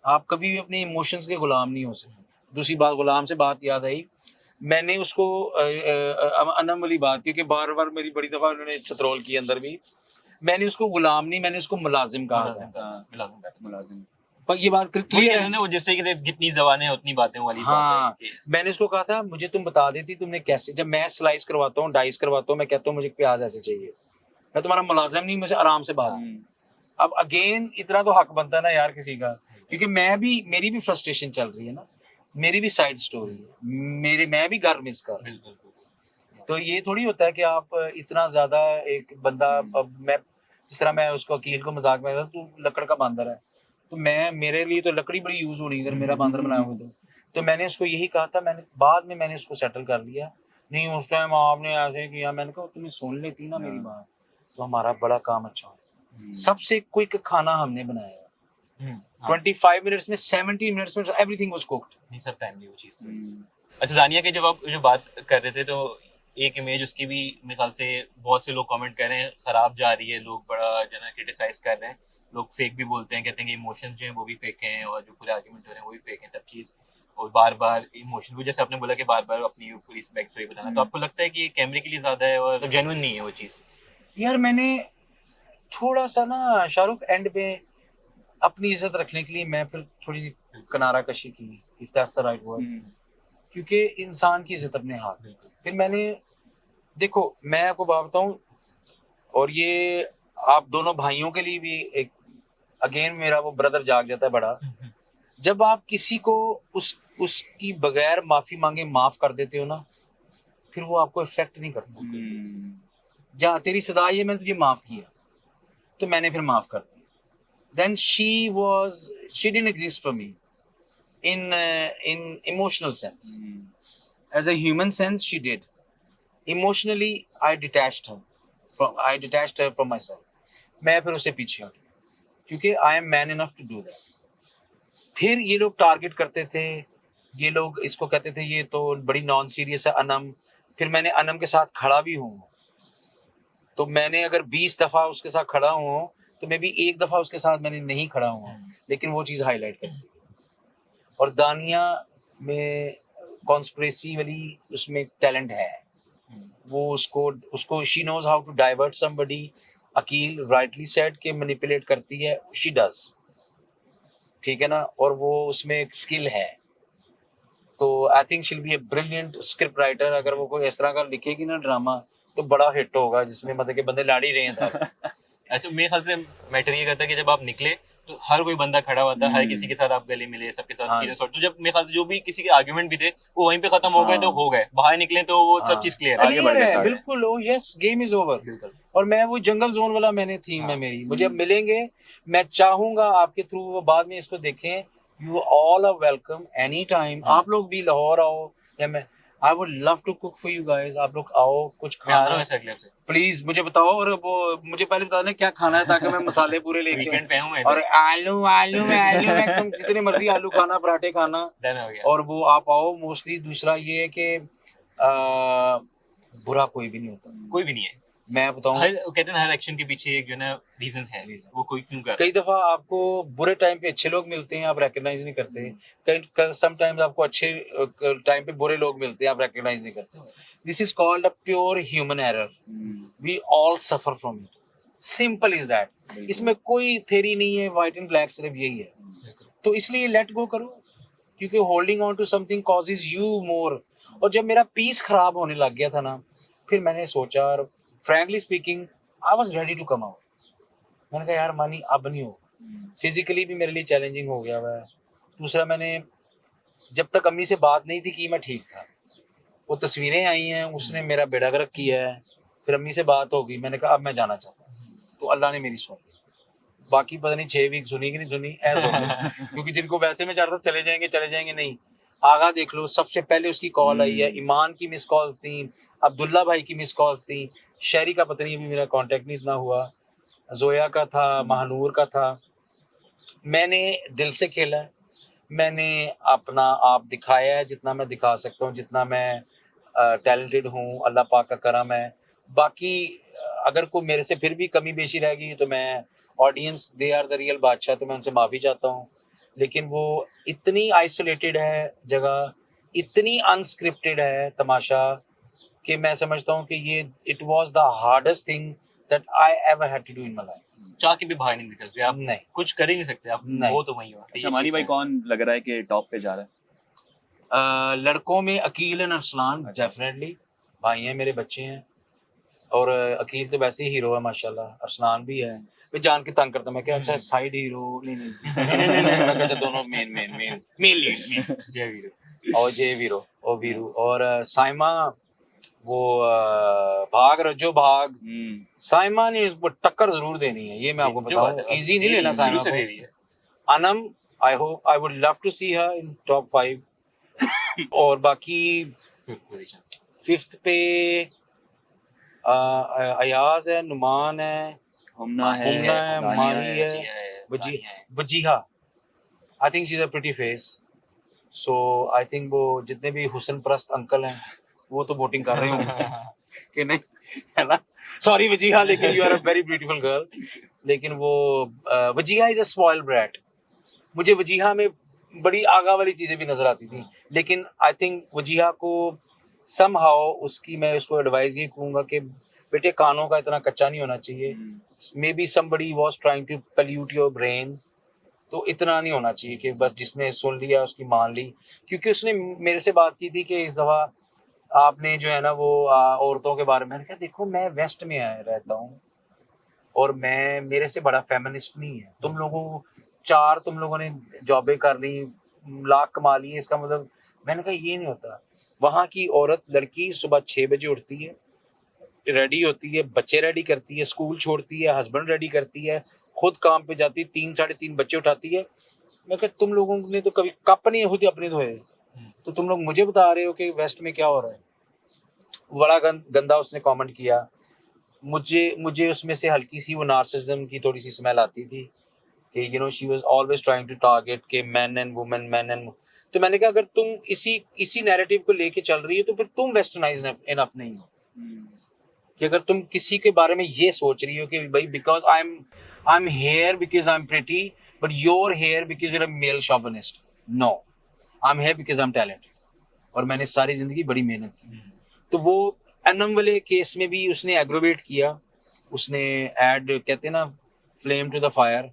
आप कभी भी अपने इमोशंस के गुलाम नहीं हो सकते। दूसरी बात, गुलाम से बात याद आई, मैंने उसको अनम वाली बात, क्योंकि बार बार मेरी बड़ी दफा उन्होंने चतरोल की अंदर भी, मैंने उसको गुलाम नहीं, मैंने उसको मुलाजिम कहा था। मुलाजिम। पर ये बात क्लियर है ना, वो जिससे कि जितनी जबानें हैं उतनी बातें वाली बात हाँ, है। मैंने उसको कहा था मुझे तुम बता देती तुमने कैसे, जब मैं स्लाइस करवाता हूँ, डाइस करवाता हूँ, मैं कहता हूँ मुझे प्याज ऐसे चाहिए, मैं तुम्हारा मुलाजिम नहीं, मुझे आराम से बात। अब अगेन इतना तो हक बनता है ना यार किसी का, क्योंकि मेरी भी फ्रस्ट्रेशन चल रही है ना, मेरी भी साइड स्टोरी है, मैं भी घर मिस कर रहा हूं। तो ये थोड़ी होता है कि आप इतना ज्यादा एक बंदा, अब मैं जिस तरह मैं उसको वकील को मजाक में था, तू लकड़ का बांदर है, तो मैं, मेरे लिए तो लकड़ी बड़ी यूज होनी अगर मेरा बांदर बनाया हुआ तो मैंने उसको यही कहा था, बाद में मैंने उसको सेटल कर लिया, नहीं उस टाइम आपने ऐसे किया, मैंने कहा तुम्हें सुन लेती ना मेरी बात तो हमारा बड़ा काम अच्छा हो। सबसे क्विक खाना हमने बनाया, 25 मिनट्स में, 70 मिनट्स में एवरीथिंग वाज कुक्ड। नहीं, सब टाइमली वो चीज। अच्छा, दानिया के जब आप जो बात कर रहे थे, तो एक इमेज उसकी भी मेरे ख्याल से बहुत से लोग कमेंट कर रहे हैं, खराब जा रही है, लोग बड़ा जो है क्रिटिसाइज कर रहे हैं, लोग फेक भी बोलते हैं, कहते हैं कि इमोशंस जो हैं वो भी फेक हैं, और जो पूरे आर्गुमेंट हो रहे हैं वो भी फेक हैं, सब चीज़, और बार बार इमोशन भी, जैसे आपने बोला कि बार बार अपनी पूरी बैक स्टोरी बताना, तो आपको लगता है कि ये कैमरे के लिए ज़्यादा है और जेन्युइन नहीं है वो चीज़? यार मैंने थोड़ा सा ना शाहरुख एंड पे अपनी इज्जत रखने के लिए मैं फिर थोड़ी सी किनारा कशी की, if that's the right word, क्योंकि इंसान की इज्जत अपने हाथ। फिर मैंने, देखो मैं आपको बात बताऊं, और ये आप दोनों भाइयों के लिए भी एक, अगेन मेरा वो ब्रदर जाग जाता है बड़ा, जब आप किसी को उसकी बगैर माफी मांगे माफ कर देते हो ना, फिर वो आपको इफेक्ट नहीं करता। जहाँ तेरी सजा ये मैंने तुझे माफ किया तो मैंने फिर माफ कर दिया, then she didn't exist for me in emotional sense. As a human sense she did. Emotionally I detached her from myself. मैं फिर उससे पीछे हट गया, क्योंकि I am man enough to do that. फिर ये लोग टारगेट करते थे, ये लोग इसको कहते थे ये तो बड़ी नॉन सीरियस है अनम, फिर मैंने अनम के साथ खड़ा भी हूँ, तो मैंने अगर 20 दफा उसके साथ खड़ा हूँ तो मैं भी एक दफा उसके साथ मैंने नहीं खड़ा हुआ, लेकिन वो चीज हाईलाइट करती है। और दानिया में कॉन्स्पिरेसी वाली उसमें टैलेंट है, वो उसको she knows how to divert somebody. Aqeel rightly said के मैनिपुलेट करती है, शी डज, ठीक है ना, और वो उसमें एक स्किल है। तो I think she will be a brilliant script writer. अगर वो कोई इस तरह का लिखेगी ना ड्रामा तो बड़ा हिट होगा, जिसमें मतलब कि बंदे लाड़ी रहे हैं साहब। अच्छा, मेरे ख्याल से मैटर ये करता है कि जब आप निकले तो हर कोई बंदा खड़ा हुआ था, हर किसी के साथ आप गले मिले, सबके साथ हाँ। तो जब मेरे ख्याल से जो भी किसी के आर्गुमेंट भी थे वो वहीं पे खत्म हो गए, तो हो गए, बाहर निकले तो वो सब चीज क्लियर आगे बढ़ गए सारे। बिल्कुल, ओ यस, गेम इज ओवर। और मैं वो जंगल जोन वाला मैंने थीम है मेरी, मुझे अब मिलेंगे, मैं चाहूंगा आपके थ्रू वो बाद में इसको देखें, you all are welcome any time. आप लोग भी लाहौर आओ, या मैं I would love to cook for you guys, आप लोग आओ, कुछ खाना प्लीज मुझे बताओ, और वो मुझे पहले बता दें क्या खाना है ताकि मैं मसाले पूरे लेके वीकेंड पे हूं मैं, और आलू आलू आलू में तुम जितने मर्जी आलू खाना, पराठे खाना, डन हो गया। और वो आप आओ। मोस्टली दूसरा ये है कि बुरा कोई भी नहीं होता, कोई भी नहीं है। मैं बताऊं, कहते हैं हर एक्शन के पीछे एक जो ना रीजन है, वो कोई क्यों कर। कई दफा आपको बुरे टाइम पे अच्छे लोग मिलते हैं, आप रिकॉग्नाइज नहीं करते, कई समटाइम्स आपको अच्छे टाइम पे बुरे लोग मिलते हैं, आप रिकॉग्नाइज नहीं करते। This is called a pure human error, we all suffer from it, simple is that. इसमें कोई थ्योरी नहीं है, व्हाइट एंड ब्लैक, सिर्फ यही है। तो इसलिए लेट गो करो, क्योंकि holding on to something causes you more. और जब मेरा पीस खराब होने लग गया था ना, फिर मैंने सोचा, और frankly speaking I was ready to come out. मैंने कहा यार मानी अब नहीं हो, फिजिकली भी मेरे लिए चैलेंजिंग हो गया हुआ है। दूसरा, मैंने जब तक अम्मी से बात नहीं थी की मैं ठीक था, वो तस्वीरें आई हैं, उसने मेरा बेड़ा गर्क किया है, फिर अम्मी से बात हो गई, मैंने कहा अब मैं जाना चाहता हूँ, तो अल्लाह ने मेरी सुन ली। बाकी पता नहीं 6 वीक सुनी कि नहीं सुनी, ऐसा हो गया। क्योंकि जिनको वैसे में चाहता चले जाएंगे नहीं, आगा देख लो, सबसे पहले उसकी कॉल आई है, ईमान की मिस कॉल्स थी, अब्दुल्ला भाई की मिस कॉल्स थी, शहरी का पता नहीं अभी मेरा कांटेक्ट नहीं इतना हुआ, जोया का था, महानूर का था। मैंने दिल से खेला है, मैंने अपना आप दिखाया है जितना मैं दिखा सकता हूँ, जितना मैं टैलेंटेड हूँ, अल्लाह पाक का करम है। बाकी अगर कोई मेरे से फिर भी कमी बेशी रह गई तो मैं, audience they are the real badshah, तो मैं उनसे माफ़ी चाहता हूँ। लेकिन वो इतनी आइसोलेटेड है जगह, इतनी अनस्क्रिप्टेड है तमाशा, कि मैं समझता हूँ कि ये it was the hardest thing that I ever had to do in my life. चाह के भी बाहर नहीं निकल सकते आप, नहीं, कुछ कर ही नहीं सकते आप, नहीं। वो तो वही हो। अच्छा मानी भाई, कौन लग रहा है कि टॉप पे जा रहा है? लड़कों में अकील एंड अरसलान अच्छा। डेफिनेटली, भाई हैं मेरे, बच्चे हैं। और अकील तो वैसे ही हीरो है माशाल्लाह, अरसलान भी है। मैं जान के तंग करता, मैं क्या अच्छा साइड हीरो, नहीं नहीं नहीं नहीं नहीं, नहीं, मैं क्या अच्छा दोनों मेन लीड्स, जय वीर। और जय वीरो और वीरू और साइमा, वो भाग रजो भाग, साइमा ने उसको टक्कर जरूर देनी है, ये मैं आपको बताऊं, इजी नहीं लेना साइमा शुरू से दे को। रही है। Anam, I hope, I would love to see her in top 5। और बाकी फिफ्थ पे अयाज है, नुमान है, हुमना है, हुमना है, दानिया माही है। है, Wajiha. I think she is a pretty face, so I think वो जितने भी हुस्न परस्त अंकल हैं वो तो वोटिंग कर रहे होंगे कि नहीं, है ना? सॉरी वजीहा, लेकिन you are a very beautiful girl. लेकिन वो Wajiha is a spoiled brat. मुझे वजीहा में बड़ी आगा वाली चीजें भी नजर आती थी, लेकिन आई थिंक वजीहा को समहाउ, उसकी मैं उसको एडवाइस ये कहूंगा कि बेटे कानों का इतना कच्चा नहीं होना चाहिए। Maybe somebody was trying to pollute your brain, तो इतना नहीं होना चाहिए कि बस जिसने सुन लिया उसकी मान ली। क्योंकि उसने मेरे से बात की थी कि इस दफा आपने जो है ना वो औरतों के बारे में, मैंने कहा देखो मैं वेस्ट में रहता हूँ और मैं, मेरे से बड़ा फेमिनिस्ट नहीं है। तुम लोगों ने जॉबें कर ली, लाख कमा लिए, इसका मतलब, मैंने कहा ये नहीं होता। वहाँ की औरत लड़की सुबह 6 बजे उठती है, रेडी होती है, बच्चे रेडी करती है, स्कूल छोड़ती है, हस्बैंड रेडी करती है, खुद काम पे जाती है, 3 साढ़े 3 बच्चे उठाती है। मैं कहा तुम लोगों ने तो कभी कप नहीं खुद अपने धोए, तो तुम लोग मुझे बता रहे हो कि वेस्ट में क्या हो रहा है। बड़ा गंदा उसने कमेंट किया। मुझे उसमें से हल्की सी वो नार्सिसिज्म की थोड़ी सी स्मेल आती थी कि you know she was always trying to target के man and women, man and. तो मैंने कहा अगर तुम इसी नैरेटिव को लेके चल रही हो तो फिर तुम वेस्टर्नाइज इनफ नहीं हो। कि अगर तुम किसी के बारे में ये सोच रही हो कि भाई because I am here because I am pretty, but your here because you're a male chauvinist, no, I am here because I am talented, और मैंने सारी जिंदगी बड़ी मेहनत की। तो वो एनम वाले केस में भी उसने एग्रोवेट किया, उसने ऐड कहते हैं ना flame to the fire,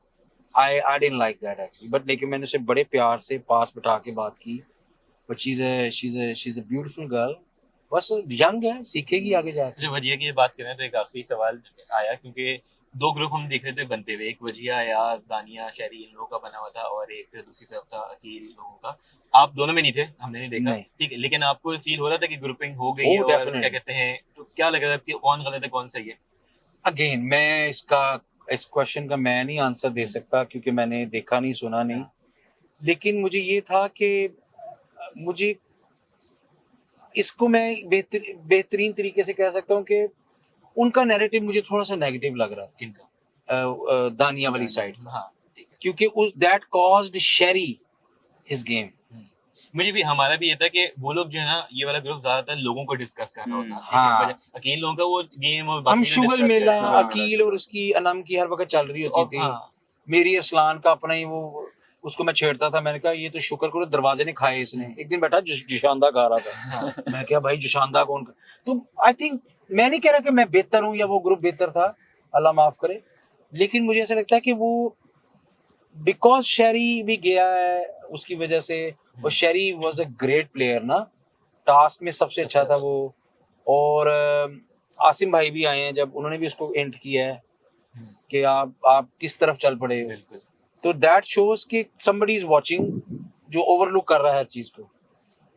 I didn't like that actually, but लेकिन मैंने उसे बड़े प्यार से पास बिठा के बात की। But she is a beautiful girl, बस यंग है, सीखेगी आगे जाके। जो वजिया की बात करें तो एक आखिरी सवाल आया, क्योंकि 2 ग्रुप हम देख रहे थे बनते हुए, एक वजिया या दानिया शहरी इन लोगों का बना हुआ था और एक दूसरी तरफ था अकील लोगों का। आप दोनों में नहीं थे, हमने नहीं देखा, नहीं। ठीक है, लेकिन आपको फील हो रहा था कि ग्रुपिंग हो गई है और definitely. क्या कहते हैं, तो क्या लग रहा है कि कौन गलत है कौन सही है? अगेन मैं इस क्वेश्चन का मैं नहीं आंसर दे सकता क्योंकि मैंने देखा नहीं, सुना नहीं। लेकिन मुझे ये था कि मुझे इसको मैं बेहतरीन तरीके से कह सकता हूँ कि उनका नैरेटिव मुझे थोड़ा सा नेगेटिव लग रहा था, किनका? दानिया वाली साइड, हाँ, ठीक है। क्योंकि that caused Sheri his game. मुझे भी, हमारा भी ये था कि वो लोग जो है ना, ये वाला ग्रुप ज्यादातर लोगों को डिस्कस कर रहा होता, हाँ। अकील लोगों का वो गेम और हम बाकी शुगल discuss मेला, करते हैं। अकील और उसकी अनम की हर वक्त चल रही होती थी। हाँ। मेरी अरसलान का अपना ही वो, उसको मैं छेड़ता था, मैंने कहा ये तो शुक्र करो दरवाजे ने खाए इसने। एक दिन बैठा जुशांदा खा रहा था, मैं क्या भाई जुशांदा कौन का? तो आई थिंक मैं नहीं कह रहा कि मैं बेहतर हूँ या वो ग्रुप बेहतर था, अल्लाह माफ करे, लेकिन मुझे ऐसा लगता है कि वो बिकॉज शहरी भी गया है, उसकी वजह से, और शेरी वाज अ ग्रेट प्लेयर ना, टास्क में सबसे अच्छा था वो। और आसिम भाई भी आए हैं, जब उन्होंने भी उसको एंड किया है कि आप किस तरफ चल पड़े हो। बिल्कुल। तो दैट शोज कि somebody इज वाचिंग, जो ओवरलुक कर रहा है हर चीज को।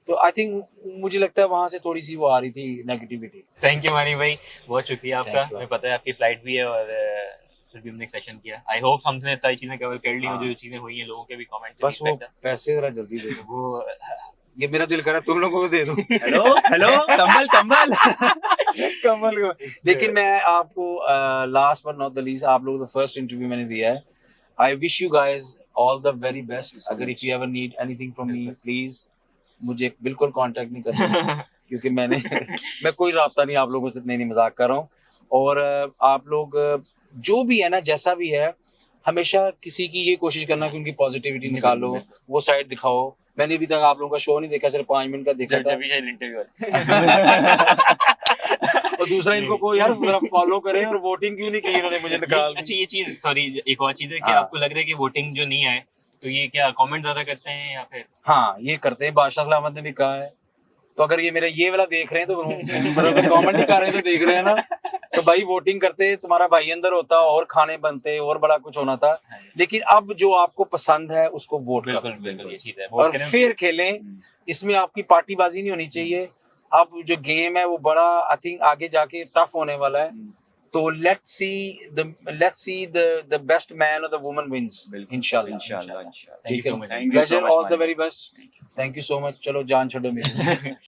तो आई थिंक मुझे लगता है वहां से थोड़ी सी वो आ रही थी नेगेटिविटी। थैंक यू मानी भाई, बहुत शुक्रिया आपका। Thank you. हमें पता है आपकी फ्लाइट भी है और फिर भी हमने एक सेशन किया। आई होप हमने सारी चीजें कवर कर ली हो, हाँ। जो चीजें हुई हैं, लोगों के भी कमेंट बस वो पैसे जरा जल्दी दे दो। वो ये मेरा दिल कर रहा है तुम लोगों को दे दूं। हेलो हेलो, कंबल कंबल। कमल को। लेकिन मैं आपको last but not the least, आप लोगों का फर्स्ट इंटरव्यू मैंने दिया है। I wish you guys all the very best. अगर if you ever need anything from me please मुझे बिल्कुल कांटेक्ट नहीं करना, क्योंकि मैं कोई राब्ता नहीं आप लोगों से, नहीं मजाक कर रहा हूँ। और आप लोग जो भी है ना, जैसा भी है, हमेशा किसी की ये कोशिश करना कि उनकी पॉजिटिविटी निकालो, वो साइड दिखाओ। मैंने अभी तक आप लोगों का शो नहीं देखा, सिर्फ 5 मिनट का देखा था। इंटरव्यू और दूसरा इनको को यार फॉलो करें, और वोटिंग क्यों नहीं की इन्होंने मुझे निकाल अच्छा, ये चीज, सॉरी, एक और चीज है कि हाँ। आपको लग रहा है कि वोटिंग जो नहीं आए तो ये क्या कमेंट ज्यादा करते हैं या फिर? हाँ, ये करते हैं। बादशाह सलाम अहमद ने भी कहा है। तो अगर ये मेरे ये वाला देख रहे हैं तो मतलब कमेंट नहीं कर रहे तो देख रहे हैं ना। तो भाई वोटिंग करते, तुम्हारा भाई अंदर होता और खाने बनते और बड़ा कुछ होना था। लेकिन अब जो आपको पसंद है उसको वोट बिल्कुल करो, बिल्कुल, ये चीज है। और फिर खेलें। इसमें आपकी पार्टीबाजी नहीं होनी चाहिए। अब जो गेम है वो बड़ा आई थिंक आगे जाके टफ होने वाला है। तो let's see the best man और द वुमन विंस इंशाल्लाह। इंशाल्लाह। Thank you so much. Thank you so Pleasure, much, all the Mani. very best. Thank you so much. चलो जान छोड़ो मेरी।